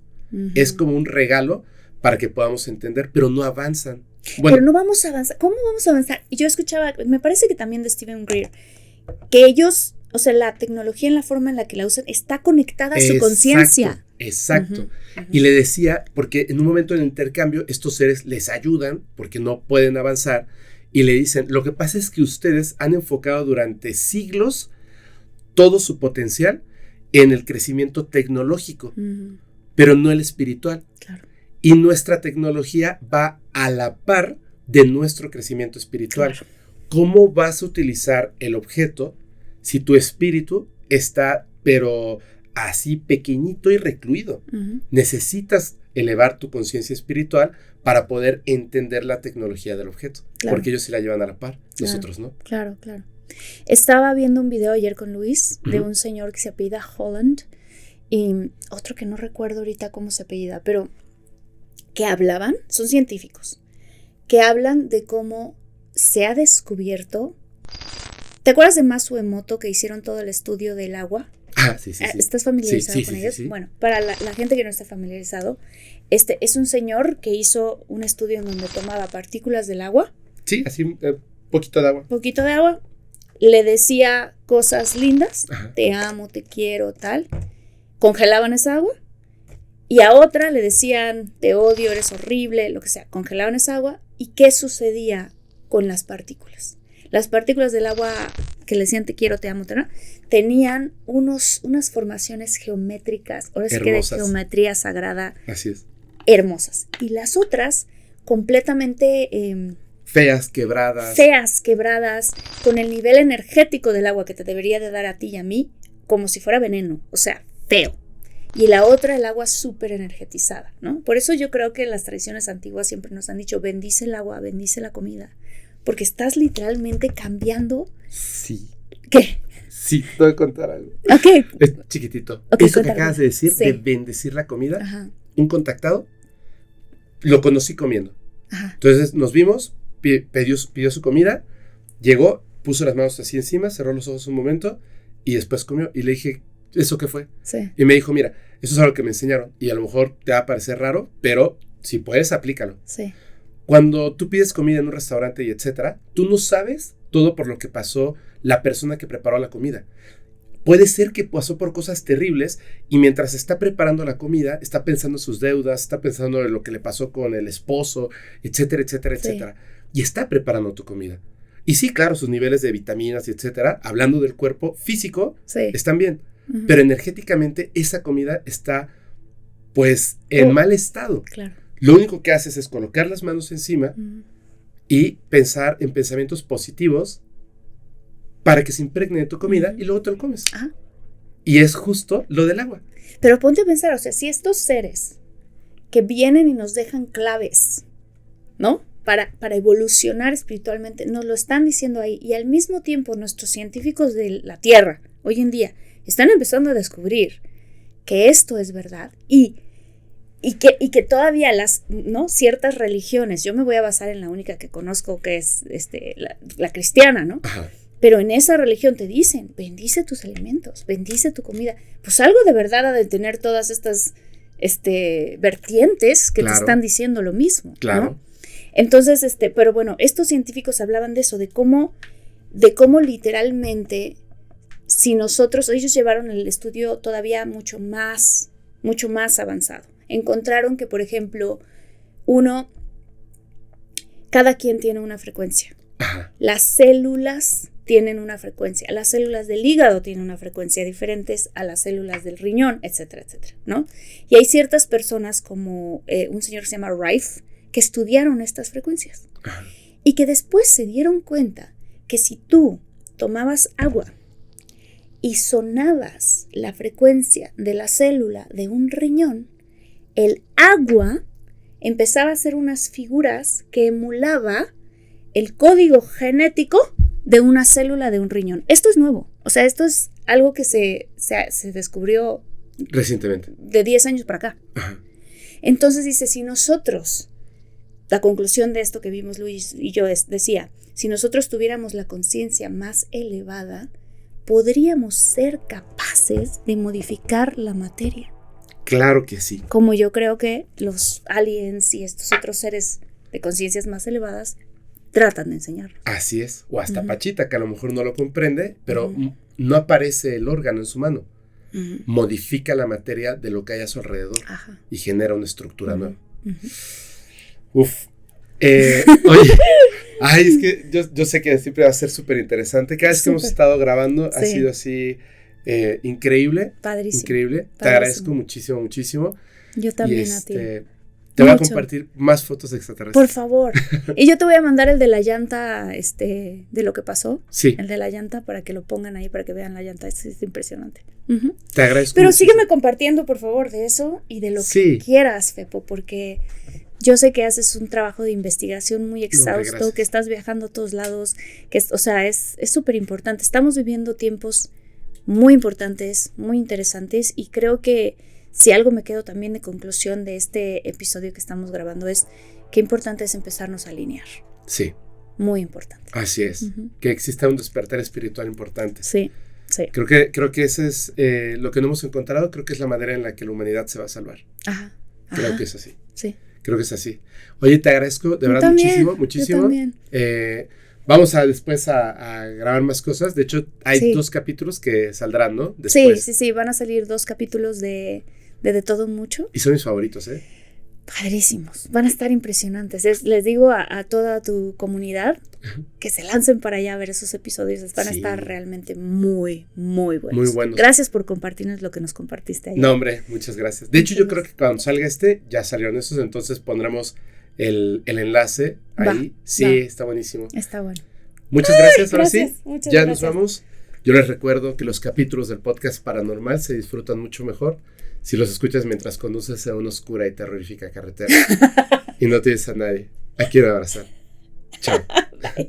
B: Es como un regalo para que podamos entender, pero no avanzan. Bueno,
A: Pero no vamos a avanzar. ¿Cómo vamos a avanzar? Y yo escuchaba, me parece que también de Steven Greer, que ellos, o sea, la tecnología en la forma en la que la usan está conectada a su conciencia.
B: Exacto. Y le decía, porque en un momento del intercambio estos seres les ayudan porque no pueden avanzar y le dicen, lo que pasa es que ustedes han enfocado durante siglos todo su potencial en el crecimiento tecnológico, pero no el espiritual.
A: Claro.
B: Y nuestra tecnología va a la par de nuestro crecimiento espiritual.
A: Claro.
B: ¿Cómo vas a utilizar el objeto si tu espíritu está, pero así pequeñito y recluido? Necesitas elevar tu conciencia espiritual para poder entender la tecnología del objeto.
A: Claro.
B: Porque ellos sí la llevan a la par,
A: Claro.
B: nosotros no.
A: Claro, claro. Estaba viendo un video ayer con Luis de un señor que se apellida Holland y otro que no recuerdo ahorita cómo se apellida, pero que hablaban, son científicos, que hablan de cómo se ha descubierto. ¿Te acuerdas de Masaru Emoto que hicieron todo el estudio del agua?
B: Ah, sí.
A: ¿Estás familiarizado con ellos?
B: Sí.
A: Bueno, para la gente que no está familiarizado, es un señor que hizo un estudio en donde tomaba partículas del agua.
B: Sí, así poquito de agua.
A: Poquito de agua. Le decía cosas lindas.
B: Ajá.
A: Te amo, te quiero, tal. Congelaban esa agua. Y a otra le decían, te odio, eres horrible, lo que sea. Congelaban esa agua. ¿Y qué sucedía con las partículas? Las partículas del agua que le decían te quiero, te amo, te amo, tenían unas formaciones geométricas, ahora sí que de geometría sagrada.
B: Así es.
A: Hermosas. Y las otras completamente
B: feas, quebradas.
A: Feas, quebradas, con el nivel energético del agua que te debería de dar a ti y a mí, como si fuera veneno, o sea, feo. Y la otra, el agua súper energetizada, ¿no? Por eso yo creo que en las tradiciones antiguas siempre nos han dicho, bendice el agua, bendice la comida. Porque estás literalmente cambiando.
B: Sí.
A: ¿Qué?
B: Sí, te voy a contar algo.
A: Ok.
B: Es chiquitito.
A: Okay,
B: eso que acabas de decir,
A: sí,
B: de bendecir la comida,
A: ajá,
B: un contactado, lo conocí comiendo.
A: Ajá.
B: Entonces nos vimos, pidió su comida, llegó, puso las manos así encima, cerró los ojos un momento y después comió. Y le dije, ¿eso qué fue?
A: Sí.
B: Y me dijo, mira, eso es algo que me enseñaron y a lo mejor te va a parecer raro, pero si puedes, aplícalo.
A: Sí.
B: Cuando tú pides comida en un restaurante y etcétera, tú no sabes todo por lo que pasó la persona que preparó la comida. Puede ser que pasó por cosas terribles y mientras está preparando la comida, está pensando en sus deudas, está pensando en lo que le pasó con el esposo, etcétera, etcétera,
A: Sí.
B: etcétera. Y está preparando tu comida. Y sí, claro, sus niveles de vitaminas y etcétera, hablando del cuerpo físico,
A: Sí.
B: están bien.
A: Ujú.
B: Pero energéticamente esa comida está, pues, en mal estado.
A: Claro.
B: Lo único que haces es colocar las manos encima
A: Ujú.
B: y pensar en pensamientos positivos para que se impregne de tu comida y luego te lo comes.
A: Ajá.
B: Y es justo lo del agua.
A: Pero ponte a pensar, o sea, si estos seres que vienen y nos dejan claves, ¿no? Para evolucionar espiritualmente, nos lo están diciendo ahí. Y al mismo tiempo nuestros científicos de la Tierra, hoy en día, están empezando a descubrir que esto es verdad y que todavía las, ¿no? Ciertas religiones, yo me voy a basar en la única que conozco que es la cristiana, ¿no?
B: Ajá.
A: Pero en esa religión te dicen, bendice tus alimentos, bendice tu comida. Pues algo de verdad ha de tener todas estas vertientes que
B: Claro.
A: te están diciendo lo mismo,
B: Claro.
A: ¿no? Entonces, pero bueno, estos científicos hablaban de eso, de cómo literalmente, si nosotros, ellos llevaron el estudio todavía mucho más avanzado. Encontraron que, por ejemplo, cada quien tiene una frecuencia.
B: Ajá.
A: Las células tienen una frecuencia, las células del hígado tienen una frecuencia diferentes a las células del riñón, etcétera, etcétera, ¿no? Y hay ciertas personas como un señor que se llama Rife que estudiaron estas frecuencias
B: Ajá.
A: y que después se dieron cuenta que si tú tomabas agua y sonabas la frecuencia de la célula de un riñón, el agua empezaba a hacer unas figuras que emulaba el código genético de una célula de un riñón. Esto es nuevo, o sea, esto es algo que se descubrió
B: Recientemente.
A: de 10 años para acá.
B: Ajá.
A: Entonces dice, si nosotros, la conclusión de esto que vimos Luis y yo decía, si nosotros tuviéramos la conciencia más elevada, podríamos ser capaces de modificar la materia.
B: Claro que sí.
A: Como yo creo que los aliens y estos otros seres de conciencias más elevadas tratan de enseñarnos.
B: Así es. O hasta
A: Ujú.
B: Pachita, que a lo mejor no lo comprende, pero
A: Ujú.
B: no aparece el órgano en su mano.
A: Ujú.
B: Modifica la materia de lo que hay a su alrededor
A: Ajá.
B: y genera una estructura
A: Ujú.
B: nueva.
A: Ujú.
B: Uf. Oye, ay, es que yo sé que siempre va a ser súper interesante. Cada vez que hemos
A: Súper.
B: estado grabando ha
A: Sí.
B: sido así increíble.
A: Padrísimo.
B: Increíble. Te
A: Padrísimo.
B: agradezco muchísimo, muchísimo.
A: Yo también
B: y
A: a ti.
B: te voy a
A: Mucho.
B: compartir más fotos extraterrestres.
A: Por favor. Y yo te voy a mandar el de la llanta, de lo que pasó.
B: Sí,
A: El de la llanta para que lo pongan ahí, para que vean la llanta. Es impresionante. Ujú.
B: te agradezco
A: Pero
B: muchísimo.
A: sígueme compartiendo, por favor, de eso y de lo
B: Sí.
A: que quieras, Fepo, porque yo sé que haces un trabajo de investigación muy exhausto,
B: gracias.
A: que estás viajando a todos lados, o sea, es súper importante. Estamos viviendo tiempos muy importantes, muy interesantes, y creo que si algo me quedo también de conclusión de este episodio que estamos grabando es qué importante es empezarnos a alinear.
B: Sí,
A: Muy importante.
B: así es.
A: Ujú.
B: Que exista un despertar espiritual importante.
A: Sí, sí.
B: Creo que ese es lo que no hemos encontrado. Creo que es la manera en la que la humanidad se va a salvar.
A: Ajá.
B: Creo
A: Ajá.
B: que es así.
A: Sí.
B: Creo que es así. Oye, te agradezco de
A: Yo
B: verdad
A: también,
B: muchísimo,
A: yo
B: muchísimo.
A: también.
B: Vamos a después a grabar más cosas. De hecho, hay
A: Sí.
B: 2 capítulos que saldrán, ¿no?
A: Sí,
B: Después.
A: sí, sí, van a salir 2 capítulos de todo mucho.
B: Y son mis favoritos, ¿eh?
A: Padrísimos, van a estar impresionantes. Les digo a toda tu comunidad que se lancen para allá a ver esos episodios. Van a
B: Sí.
A: estar realmente muy, muy buenos.
B: Muy buenos.
A: Gracias por compartirnos lo que nos compartiste ayer.
B: No, hombre, muchas gracias. De hecho, yo
A: Muchas
B: creo que cuando salga ya salieron esos, entonces pondremos el enlace ahí.
A: Va,
B: Sí,
A: va.
B: está buenísimo.
A: Está bueno.
B: Muchas gracias, ahora
A: gracias,
B: sí.
A: muchas
B: Ya
A: gracias.
B: nos vamos. Yo les recuerdo que los capítulos del podcast paranormal se disfrutan mucho mejor si los escuchas mientras conduces a una oscura y terrorífica carretera y no tienes a nadie a quien abrazar. Chao.
A: Bye.